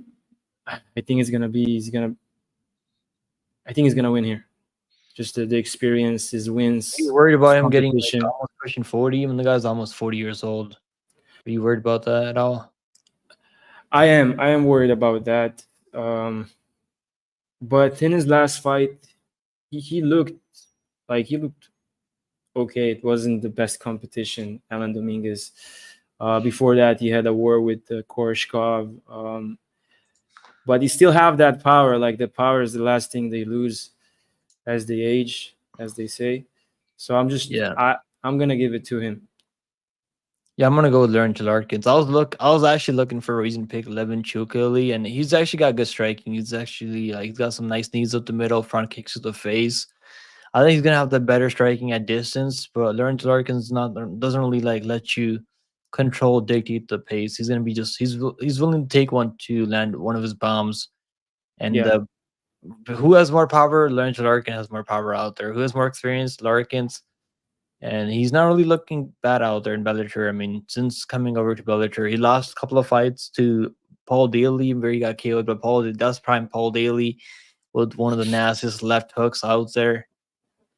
I think it's gonna be. I think he's gonna win here. Just the experience, his wins, Are you worried about his him getting like competition. almost pushing 40? Even the guy's almost 40 years old. Are you worried about that at all? I am worried about that. Um, but in his last fight, he looked he looked okay. It wasn't the best competition, Alan Dominguez. Before that, he had a war with Koreshkov. But he still have that power. Like the power is the last thing they lose as they age, as they say. So Yeah. I'm gonna give it to him. Yeah, I'm gonna go with Lauren Larkins. I was actually looking for a reason to pick Levin Chukeli, and he's actually got good striking. He's actually like he's got some nice knees up the middle, front kicks to the face. I think he's gonna have the better striking at distance, but Lawrence Larkins not doesn't really like let you control dictate the pace. He's gonna be just he's willing to take one to land one of his bombs, and Yeah, who has more power? Lawrence Larkin has more power out there. Who has more experience? Larkins. And he's not really looking bad out there in Bellator. I mean, since coming over to Bellator, he lost a couple of fights to Paul Daly, where he got KO'd. But that's prime Paul Daly with one of the nastiest left hooks out there.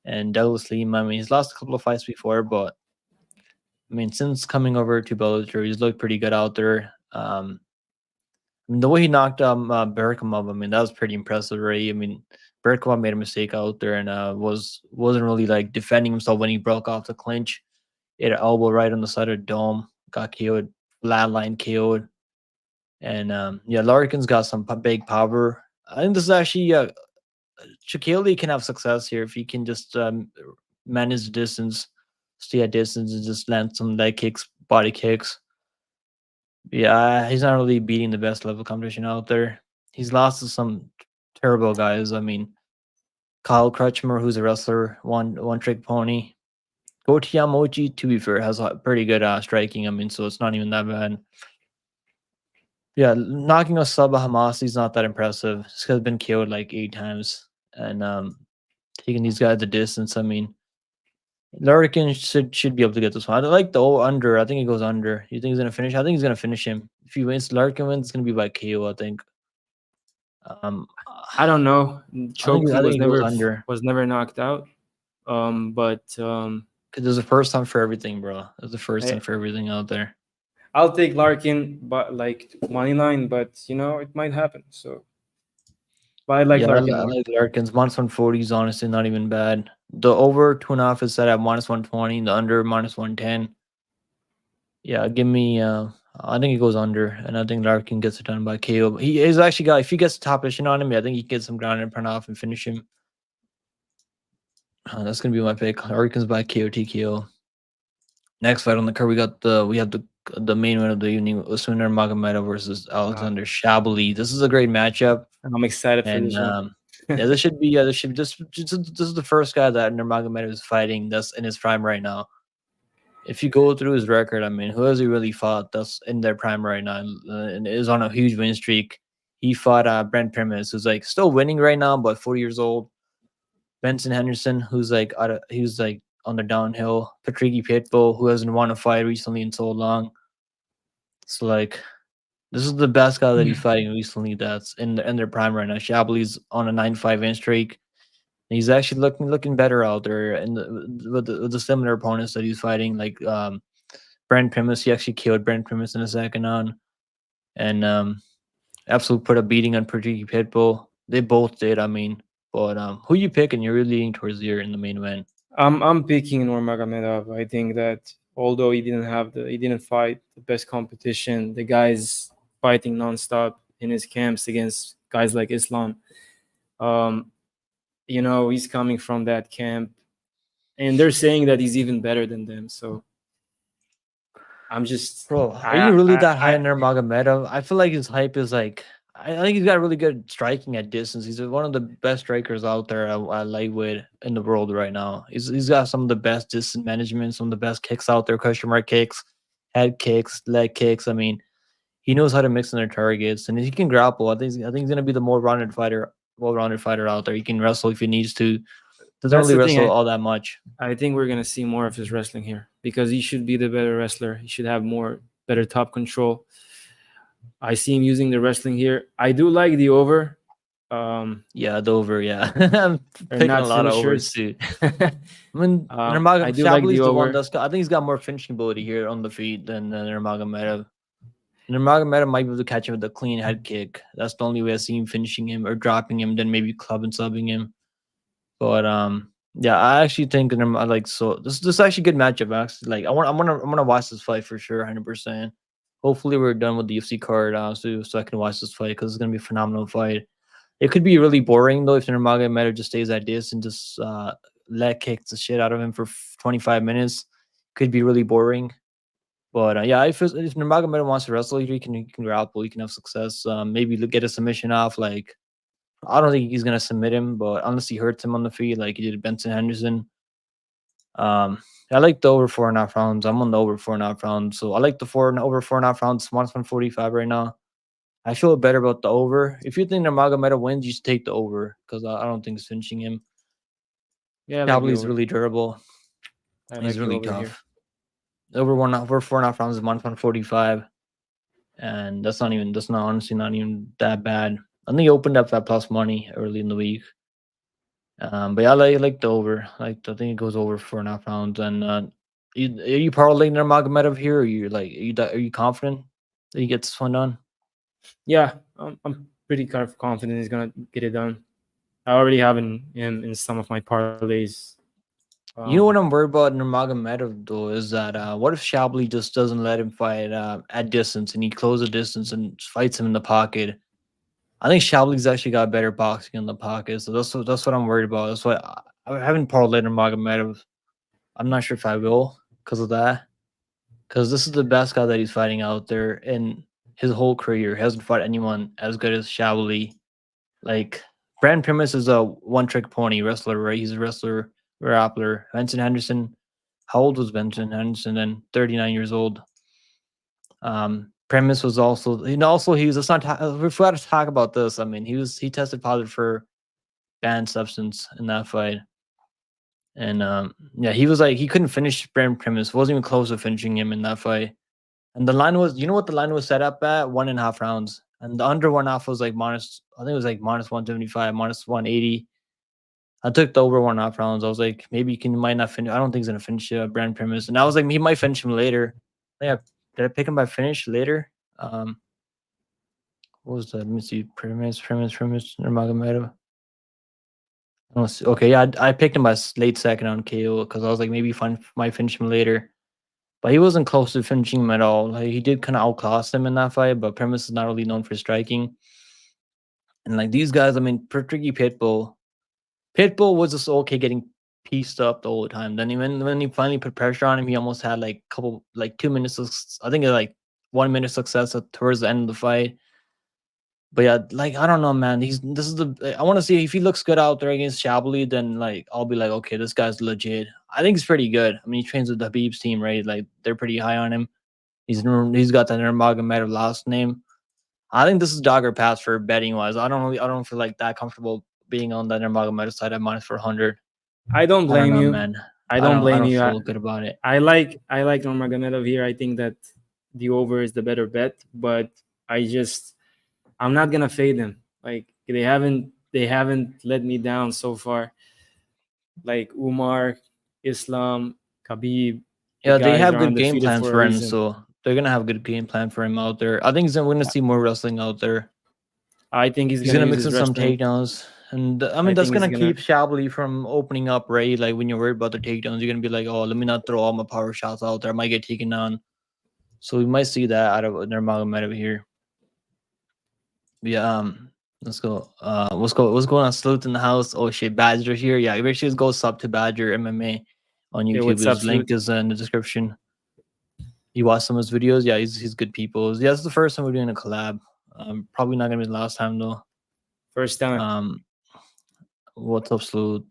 And Douglas Lima, I mean, he's lost a couple of fights before, but I mean, since coming over to Bellator, he's looked pretty good out there. I mean, the way he knocked Berkhamov, I mean, that was pretty impressive, right? I mean, Berkhamov made a mistake out there and wasn't really like defending himself when he broke off the clinch. He had an elbow right on the side of the dome, got KO'd, flatline KO'd. And yeah, Larkin's got some big power. I think this is actually Chokheli can have success here if he can just manage the distance, stay at distance, and just land some leg kicks, body kicks. Yeah, he's not really beating the best level competition out there. He's lost to some terrible guys. I mean, Kyle Crutchmer, who's a wrestler, one trick pony. Gochi Yamochi, to be fair, has a pretty good striking. I mean, so it's not even that bad. Yeah, knocking a Sabah Hamasi is not that impressive. This guy's been killed like 8 times. And taking these guys the distance, I mean, Larkin should be able to get this one. I like the under. I think it goes under. You think he's gonna finish? I think he's gonna finish him. If he wins, Larkin wins, it's gonna be by KO. I think. Um, I don't know. I Chokely think was it goes never under was never knocked out. But because there's a first time for everything, bro. There's a first I time for everything out there. I'll take Larkin, but like money line. But it might happen. So, but I like Yeah, Larkin I more. like Larkin's minus 140 is honestly not even bad. The over 2.5 is set at minus 120. The under minus 110. Yeah, give me. I think he goes under, and I think Larkin gets it done by KO. He is actually got if he gets the top position on him, yeah, I think he gets some ground and print off and finish him. That's gonna be my pick. Larkin's by KO TKO. Next fight on the card, we have the main one of the evening: Usman Nurmagomedov versus Alexander Shabliy. This is a great matchup, I'm excited for and this one. yeah, this is the first guy that Nurmagomedov is fighting that's in his prime right now. if you go through his record, I mean, who has he really fought that's in their prime right now and is on a huge win streak? He fought Brent Primus, who's like still winning right now, but 40 years old. Benson Henderson, who's like he's like on the downhill. Patricky Pitbull, who hasn't won a fight recently in so long. So like, this is the best guy that he's fighting recently. That's in their prime right now. Shabliy's on a 9-5 win streak. He's actually looking better out there, and with the similar opponents that he's fighting, like Brent Primus. He actually killed Brent Primus in the second on, and absolutely put a beating on Patricky Pitbull. They both did. I mean, but who you picking? You're really leaning towards here in the main event. I'm picking Nurmagomedov. I think that although he didn't fight the best competition, the guy's fighting nonstop in his camps against guys like Islam. Um, he's coming from that camp, and they're saying that he's even better than them. So I'm just, Bro, are you really that high on Nurmagomedov? I feel like his hype is like, I think he's got really good striking at distance. He's one of the best strikers out there at lightweight in the world right now. He's got some of the best distance management, some of the best kicks out there, question mark kicks, head kicks, leg kicks. I mean, he knows how to mix in their targets, and he can grapple. I think he's gonna be the more well-rounded fighter out there. He can wrestle if he needs to. Doesn't That's really the thing, wrestle all that much. I think we're gonna see more of his wrestling here because he should be the better wrestler. He should have better top control. I see him using the wrestling here. I do like the over. Yeah, the over. Yeah, I'm picking a lot of overs too. I mean, I do like Shabliy's the the one over. that's got, I think he's got more finishing ability here on the feet than Nurmagomedov. Nurmagomedov might be able to catch him with a clean head kick. That's the only way I see him finishing him or dropping him. Then maybe club and subbing him. But yeah, I actually think so. This is actually a good matchup. Actually, like I'm gonna watch this fight for sure, 100%. Hopefully, we're done with the UFC card so I can watch this fight because it's gonna be a phenomenal fight. It could be really boring though if Nurmagomedov just stays at this and just leg kicks the shit out of him for 25 minutes. Could be really boring. But yeah, if Nurmagomedov wants to wrestle, he can grapple, he can have success. Maybe get a submission off. Like, I don't think he's gonna submit him, but unless he hurts him on the feet, like he did Benson Henderson. I like the over 4.5 rounds. I'm on the over 4.5 rounds, so I like the over 4.5 rounds. Minus 145 right now. I feel better about the over. If you think Nurmagomedov wins, you should take the over because I don't think it's finishing him. Yeah, I like the Shabliy is over. really durable. I He's like the really over here. tough. Over 4.5 rounds is minus 145, and that's honestly not even that bad. I think he opened up at plus money early in the week. But yeah, I like the over. Like, I think it goes over 4.5 rounds. And are you parlaying Nurmagomedov here? Or are you confident that he gets this one done? Yeah, I'm pretty confident he's gonna get it done. I already have him in some of my parlays. You know what I'm worried about Nurmagomedov though is that what if Shabliy just doesn't let him fight at distance and he closes distance and fights him in the pocket? I think Shabliy's actually got better boxing in the pocket, so that's what I'm worried about. That's why I haven't parlayed Nurmagomedov. I'm not sure if I will because of that. Because this is the best guy that he's fighting out there in his whole career. He hasn't fought anyone as good as Shabliy. Like, Brand Primus is a one-trick pony wrestler, right? He's a wrestler, grappler. Benson Henderson, how old was Benson Henderson then? 39 years old. Primus was also, he was, we forgot to talk about this. I mean, he tested positive for banned substance in that fight. And yeah, he was like, he couldn't finish Brand Primus, wasn't even close to finishing him in that fight. And the line was, you know what the line was set up at? 1.5 rounds. And the under 1.5 was like I think it was like minus 175, minus 180. I took the over 1.5 rounds. I was like, maybe he might not finish. I don't think he's gonna finish Brand Primus. And I was like, he might finish him later. Yeah, did I pick him by finish later? What was that? Let me see. Primus, Nurmagomedov. Okay, yeah, I picked him by late second on KO because I was like, maybe might finish him later. But he wasn't close to finishing him at all. Like, he did kind of outclass him in that fight, but Primus is not really known for striking. And like these guys, I mean, Patricky Pitbull was just okay getting pieced up the whole time. Then when he finally put pressure on him, he almost had like 2 minutes. I think it was like 1 minute success towards the end of the fight. But yeah, like I don't know, man. This is the I want to see if he looks good out there against Shabliy. Then like I'll be like, okay, this guy's legit. I think he's pretty good. I mean, he trains with the Habib's team, right? Like they're pretty high on him. He's got that Nurmagomedov last name. I think this is dogger pass for betting wise. I don't feel like that comfortable being on the Nurmagomedov side at minus 400. I don't I don't blame know, you. man. I don't I blame don't you. feel good about it. I like Nurmagomedov here. I think that the over is the better bet, but I'm not gonna fade them. Like they haven't let me down so far. Like Umar, Islam, Khabib, the Yeah, they guys have are good game undefeated plans for a for him, reason. so they're gonna have a good game plan for him out there. I think we're gonna see more wrestling out there. I think he's He's gonna gonna use mix his in some wrestling. takedowns, and I I mean that's think he's gonna gonna keep Shabliy from opening up, right? Like when you're worried about the takedowns, you're gonna be like, oh, let me not throw all my power shots out there. I might get taken down. So we might see that out of Nurmagomedov here. Yeah, let's go. What's going on? Salute in the house. Oh shit, Badger here. Yeah, make sure you go sub to Badger MMA on yeah. YouTube. What's up, His link salute? is in the description. You watch some of his videos. Yeah, he's good people. Yeah, this is the first time we're doing a collab. Probably not gonna be the last time though. First time. Um, what's up, Salute?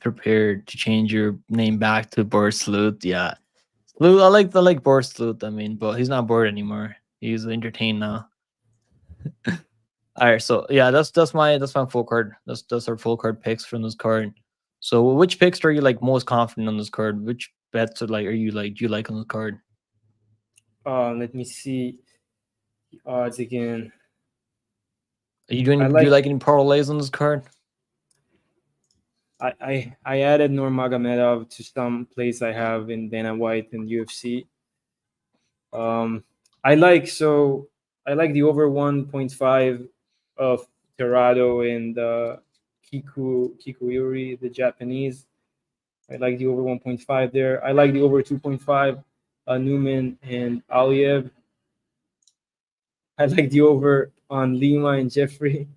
Prepared to change your name back to Boris Salute. Yeah, Salute. I like Boris Salute. I mean, but he's not bored anymore. He's entertained now. All right, so yeah, that's my full card. That's our full card picks from this card. So which picks are you like most confident on this card? Which bets are you like do you like on the card? Let me see odds again. Are you I doing do you like like any parlays on this card? I added Nurmagomedov to some place I have in Dana White and UFC. Um, I like so I like the over 1.5 of Terrado and Kikuiri, the Japanese. I like the over 1.5 there. I like the over 2.5 Newman and Aliev. I like the over on Lima and Jeffery.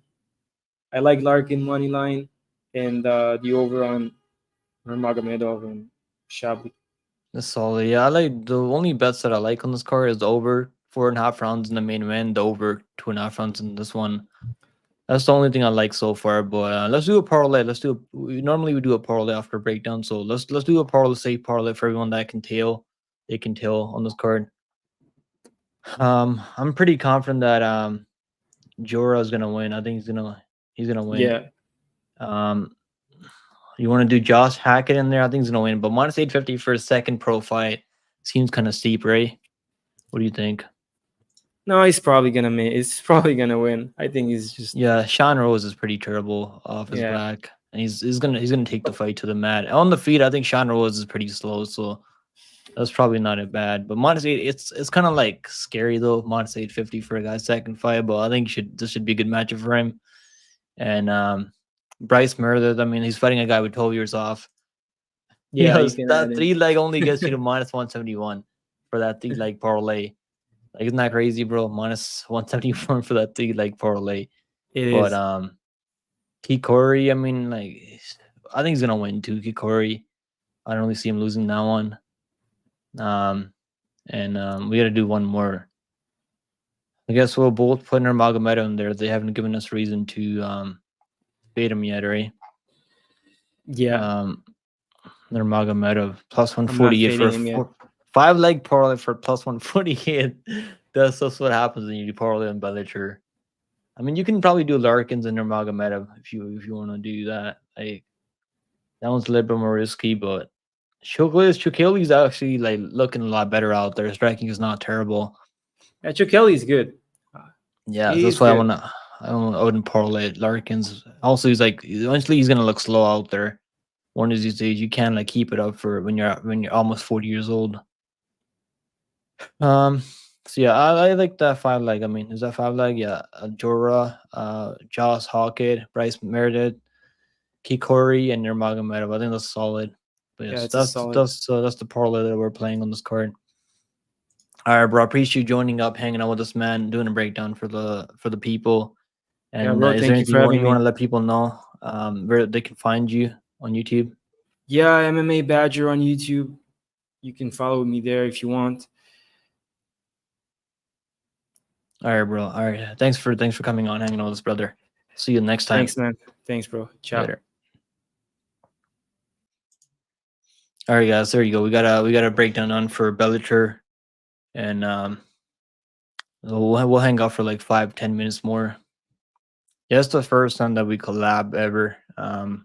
I like Larkin money line and the over on Nurmagomedov and Shabliy. That's solid. Yeah, I like the only bets that I like on this card is the over 4.5 rounds in the main event, the over 2.5 rounds in this one. That's the only thing I like so far. But let's do a parlay. Normally we do a parlay after a breakdown. So let's do a parlay, safe parlay for everyone that can tail. They can tail on this card. I'm pretty confident that Jora is gonna win. I think he's gonna win. Yeah, Um, you want to do Josh Hackett in there? I think he's gonna win. But minus 850 for a second pro fight seems kind of steep, right? What do you think? no, he's probably gonna He's probably gonna win. I think he's just Yeah, Sean Rose is pretty terrible off his yeah. back, and he's gonna take the fight to the mat. On the feet, I think Sean Rose is pretty slow, so that's probably not as bad. But minus eight, it's kind of like scary though. Minus 850 for a guy's second fight, but I think this should be a good matchup for him. And Bryce Meredith, I mean, he's fighting a guy with 12 years off. Yeah, you Yes, can add that him. three leg only gets you to minus 171 for that three leg parlay. Like, isn't that crazy, bro? Minus 171 for that three leg parlay. It But is. Kikuiri, I mean, like, I think he's gonna win too. Kikuiri, I don't really see him losing that one. And we got to do one more. I guess we'll both put Nurmagomedov in there. They haven't given us reason to bait him yet, right? Yeah, Nurmagomedov plus I'm not 148 for fading him yet. 5 leg parlay for plus 148. That's what happens when you do parlay on Bellator. I mean, you can probably do Larkins and Nurmagomedov if you want to do that. Like that one's a little bit more risky, but Chokheli's actually like looking a lot better out there. Striking is not terrible. Yeah, Chokheli good. Uh, Yeah, that's He's why good. I wouldn't parlay Larkins. Also, he's like eventually he's gonna look slow out there. One of these days, you can't like keep it up for when you're almost 40 years old. So yeah, I like that 5 leg. I mean, is that 5 leg? Yeah, Jora, Josh Hokit, Bryce Meredith, Kikuiri, and Nurmagomedov. I think that's solid. But Yeah, yes, it's a solid. that's the parlay that we're playing on this card. All right, bro. I appreciate you joining up, hanging out with us, man, doing a breakdown for the people. Yeah, And bro. is there Thank you anything for you having want me. to let people know where they can find you on YouTube? Yeah, MMA Badger on YouTube. You can follow me there if you want. All right, bro. All right. Thanks for coming on, hanging out with us, brother. See you next time. Thanks, man. Thanks, bro. Ciao. Later. All right, guys. There you go. We got a breakdown on for Bellator, and we'll hang out for like 5-10 minutes more. Yeah, it's the first time that we collab ever. I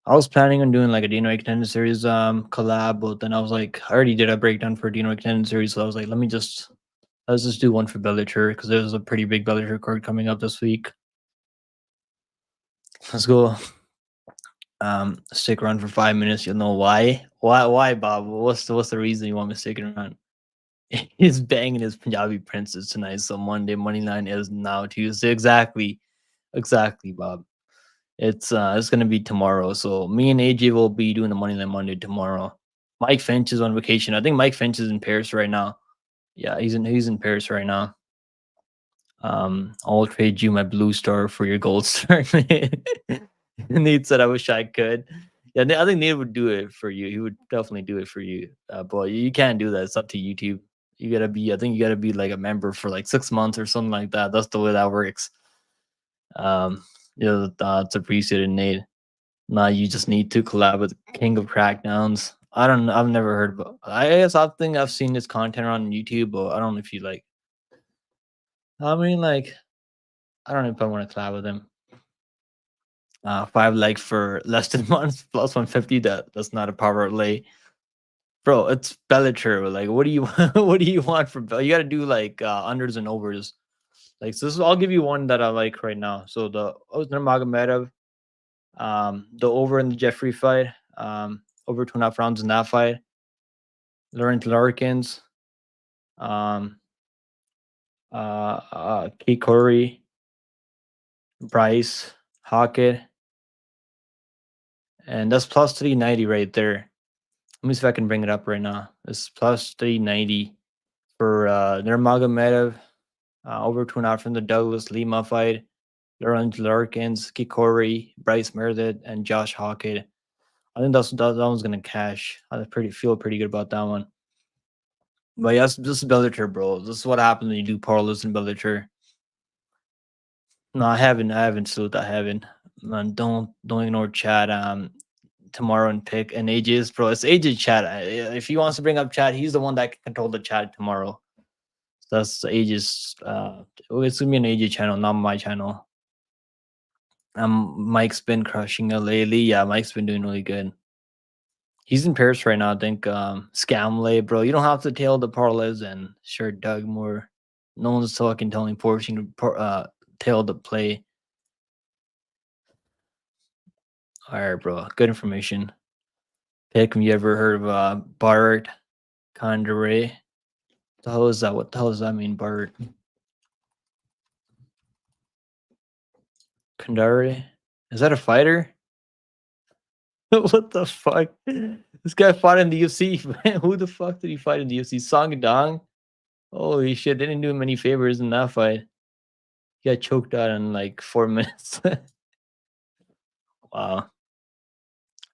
was planning on doing like a Dino Extended Series collab, but then I was like, I already did a breakdown for Dino Extended Series, so I was like, let's just do one for Bellator because there's a pretty big Bellator card coming up this week. Let's go. Stick around for 5 minutes. You'll know why. Why, Bob? What's the reason you want me sticking around? He's banging his Punjabi princess tonight, so Monday money line is now Tuesday. Exactly, Bob. It's gonna be tomorrow. So me and AJ will be doing the money line Monday tomorrow. Mike Finch is on vacation. I think Mike Finch is in Paris right now. Yeah, he's in Paris right now. I'll trade you my blue star for your gold star. Nate said, "I wish I could." Yeah, I think Nate would do it for you. He would definitely do it for you. But you can't do that. It's up to YouTube. You gotta be. I think you gotta be like a member for like 6 months or something like that. That's the way that works. Yeah, that's appreciated, Nate. Now you just need to collab with King of Crackdowns. I don't. I've never heard. But I guess I think I've seen this content on YouTube, but I don't know if you like. I mean, like, I don't know if I want to collab with him. 5 for less than once plus 150. That's not a power lay, bro. It's Bellator. Like, what do you what do you want from You got to do like unders and overs. Like, so I'll give you one that I like right now. So the Nurmagomedov, the over in the Jeffery fight, over 2.5 rounds in that fight. Lorenz Larkins, Kikuiri, Bryce, Hokit, and that's plus 390 right there. Let me see if I can bring it up right now. It's plus 390 for Nurmagomedov, over 2.5 from the Douglas Lima fight. Lorenz Larkins, Kikuiri, Bryce Meredith, and Josh Hokit. I think that one's gonna cash. I feel pretty good about that one. But yes, this is Bellator, bro. This is what happens when you do parlays in Bellator. No, I haven't salute. I haven't. Man, don't ignore chat. Tomorrow and pick and AJ's, bro. It's AJ chat. If he wants to bring up chat, he's the one that can control the chat tomorrow. So that's AJ's. It's gonna be an AJ channel, not my channel. Mike's been crushing it lately. Yeah, Mike's been doing really good. He's in Paris right now. I think Scamley, bro. You don't have to tail the parlays and sure Doug Moore. No one's talking telling portion to tail the play. All right, bro. Good information. Pick. Have you ever heard of Bart Condore? The hell is that? What the hell does that mean, Bart? Condare? Is that a fighter? What the fuck? This guy fought in the UFC. Who the fuck did he fight in the UFC? Song Dong? Holy shit, they didn't do him any favors in that fight. He got choked out in like 4 minutes. Wow.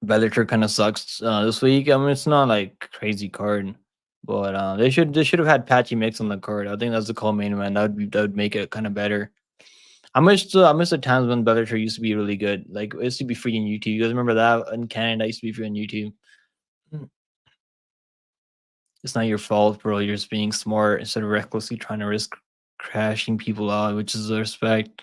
Bellator kind of sucks this week. I mean, it's not like crazy card, but they should have had Patchy Mix on the card. I think that's the co-main event. That would make it kind of better. I miss the times when Bellator used to be really good. Like it used to be free on YouTube. You guys remember that in Canada? It used to be free on YouTube. It's not your fault, bro. You're just being smart instead of recklessly trying to risk crashing people out, which is the respect.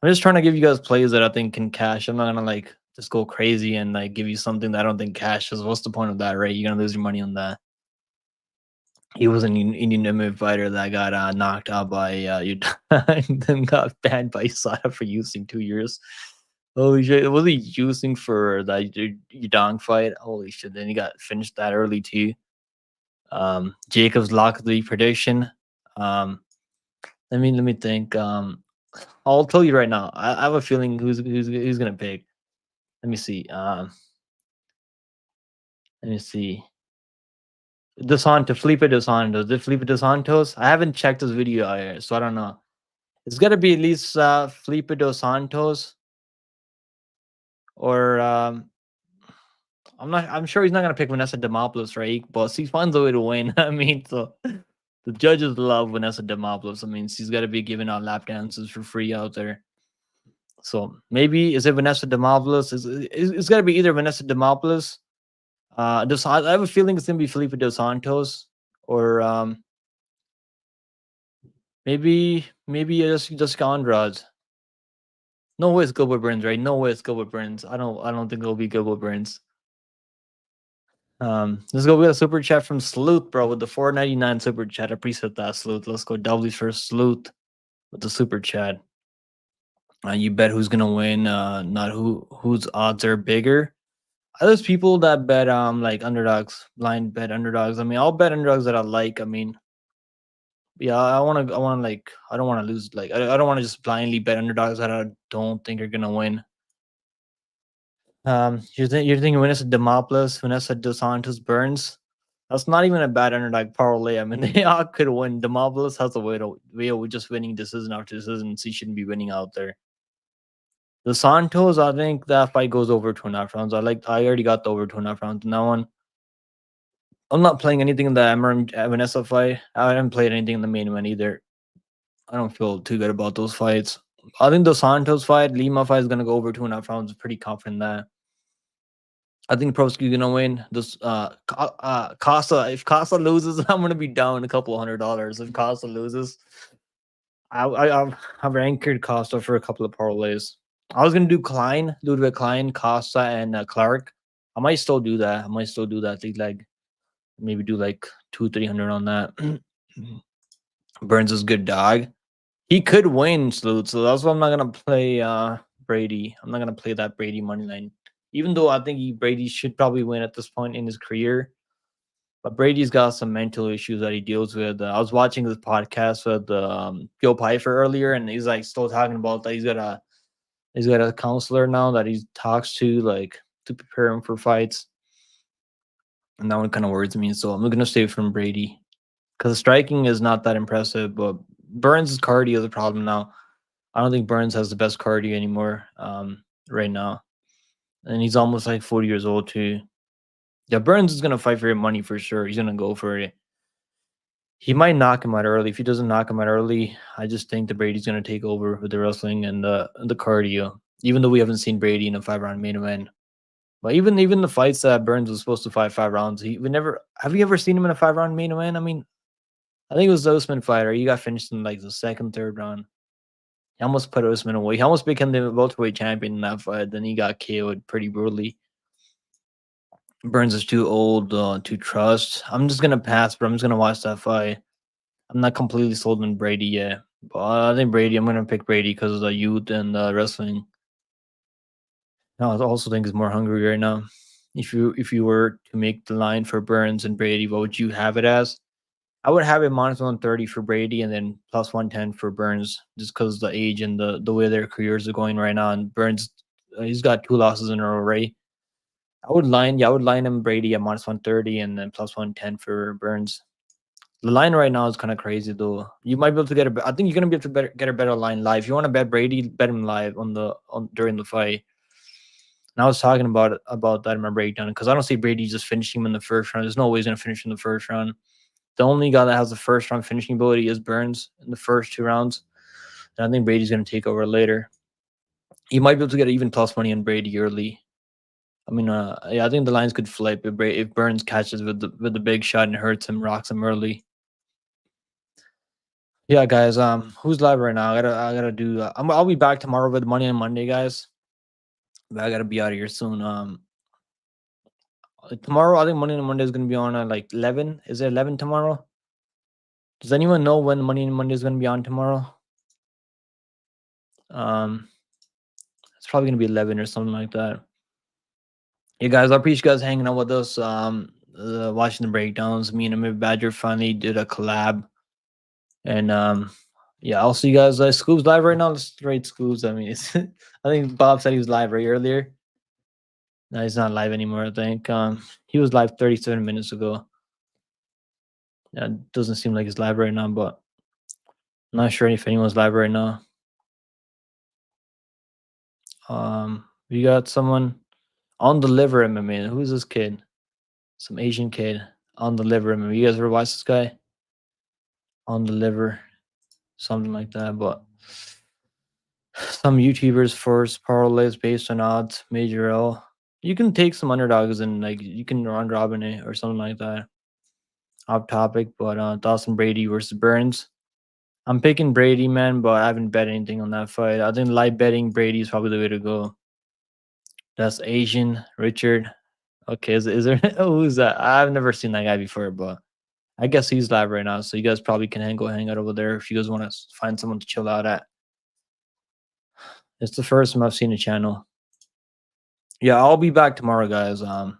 I'm just trying to give you guys plays that I think can cash. I'm not gonna like just go crazy and like give you something that I don't think cashes. What's the point of that, right? You're gonna lose your money on that. He was an Indian MMA fighter that got knocked out by and then got banned by USADA for using 2 years. Holy shit! Was he using for that Yudong fight? Holy shit! Then he got finished that early too. Jacob's Lockley prediction. Let me think. I'll tell you right now. I have a feeling who's gonna pick. Let me see. Let me see. Felipe Dos Santos. Did Felipe Dos Santos? I haven't checked this video out yet, so I don't know. It's gotta be at least Felipe Dos Santos, or I'm sure he's not gonna pick Vanessa Demopoulos, right? But he finds a way to win. I mean, so The judges love Vanessa Demopoulos. I mean, she's got to be giving out lap dances for free out there. So maybe is it Vanessa Demopoulos? It's got to be either Vanessa Demopoulos. I have a feeling it's gonna be Felipe Dos Santos, or maybe just Andrade. No way it's Gilbert Burns, right? No way it's Gilbert Burns. I don't think it'll be Gilbert Burns. Let's go with a super chat from Sleuth, bro, with the 4.99 super chat. I appreciate that, Sleuth. Let's go W's for Sleuth with the super chat. You bet who's gonna win, not whose odds are bigger. There's people that bet like underdogs, blind bet underdogs. I mean, I'll bet underdogs that I like. I mean, yeah, I wanna like I don't wanna lose. Like I don't wanna just blindly bet underdogs that I don't think are gonna win. You're thinking Vanessa Demopoulos, Vanessa Dos Santos, Burns. That's not even a bad underdog parlay. I mean, they all could win. Demopoulos has a way of just winning decision after decision, so he shouldn't be winning out there. The Santos, I think that fight goes over 2.5 rounds. I already got the over 2.5 rounds in that one. I'm not playing anything in the Vanessa fight. I haven't played anything in the main event either. I don't feel too good about those fights. I think the Santos fight, Lima fight is gonna go over 2.5 rounds. Pretty confident that. I think Proski's gonna win. This Costa. If Costa loses, I'm gonna be down a couple $100. If Costa loses, I've anchored Costa for a couple of parlays. I was gonna do Ludwig Klein, Costa, and Clark. I might still do that. Think like maybe do like 200-300 on that. Burns is good dog. He could win, so that's why I'm not gonna play Brady. I'm not gonna play that Brady money line. Even though I think Brady should probably win at this point in his career. But Brady's got some mental issues that he deals with. I was watching this podcast with Joe Pfeiffer earlier, and he's like still talking about that he's got a counselor now that he talks to, like, to prepare him for fights. And that one kind of worries me. So I'm gonna stay from Brady. Because striking is not that impressive, but Burns' cardio is a problem now. I don't think Burns has the best cardio anymore right now. And he's almost like 40 years old too. Yeah, Burns is gonna fight for your money for sure. He's gonna go for it. He might knock him out early. If he doesn't knock him out early, I just think the Brady's gonna take over with the wrestling and the cardio. Even though we haven't seen Brady in a 5-round main event, but even the fights that Burns was supposed to fight 5 rounds, he would never. Have you ever seen him in a 5-round main event? I mean, I think it was the Usman fighter. He got finished in like the second, third round. He almost put Usman away. He almost became the welterweight champion in that fight. Then he got KO'd pretty brutally. Burns is too old to trust. I'm just gonna pass, but I'm just gonna watch that fight. I'm not completely sold on Brady yet, but I think Brady. I'm gonna pick Brady because of the youth and wrestling. No, I also think he's more hungry right now. If you were to make the line for Burns and Brady, what would you have it as? I would have it minus 130 for Brady and then plus 110 for Burns, just because the age and the way their careers are going right now. And Burns, he's got 2 losses in a row, right? I would line him Brady at minus 130 and then plus 110 for Burns. The line right now is kind of crazy though. You might be able to get I think you're gonna be able to get a better line live. If you want to bet Brady, bet him live during the fight. And I was talking about that in my breakdown because I don't see Brady just finishing him in the first round. There's no way he's gonna finish in the first round. The only guy that has the first round finishing ability is Burns in the first 2 rounds. And I think Brady's going to take over later. You might be able to get even plus money on Brady early. I mean, yeah, I think the lines could flip if Burns catches with the big shot and hurts him, rocks him early. Yeah, guys. Who's live right now? I gotta do. I'll be back tomorrow with Money on Monday, guys. But I gotta be out of here soon. Tomorrow I think Money on Monday is gonna be on at like 11. Is it 11 tomorrow? Does anyone know when Money on Monday is gonna be on tomorrow? It's probably gonna be 11 or something like that. Yeah, guys, I appreciate you guys hanging out with us. Watching the breakdowns. Me and Amir Badger finally did a collab, and yeah, I'll see you guys. Scoob's live right now. Let's rate Scoob's. I mean, it's, I think Bob said he was live right earlier. No, he's not live anymore. I think he was live 37 minutes ago. Yeah, it doesn't seem like he's live right now, but I'm not sure if anyone's live right now. We got someone on the liver MMA. Who's this kid? Some Asian kid on the liver MMA. You guys ever watch this guy? on the liver, something like that. But some YouTubers force parlays based on odds, major L. You can take some underdogs and like you can round robin it or something like that. Off topic, but Dawson Brady versus Burns. I'm picking Brady, man, but I haven't bet anything on that fight. I think live betting Brady is probably the way to go. That's Asian Richard. Okay, is there who's that? I've never seen that guy before, but I guess he's live right now. So you guys probably can go hang out over there if you guys want to find someone to chill out at. It's the first time I've seen the channel. Yeah, I'll be back tomorrow, guys. I'll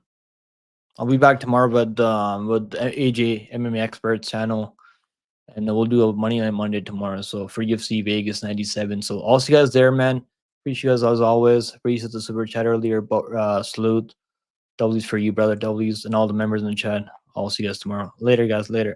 be back tomorrow with AJ MMA Experts channel, and then we'll do a Money Night Monday tomorrow. So for UFC Vegas 97. So I'll see you guys there, man. Appreciate you guys as always. Appreciate the super chat earlier, but salute. W's for you, brother. W's and all the members in the chat. I'll see you guys tomorrow. Later, guys. Later.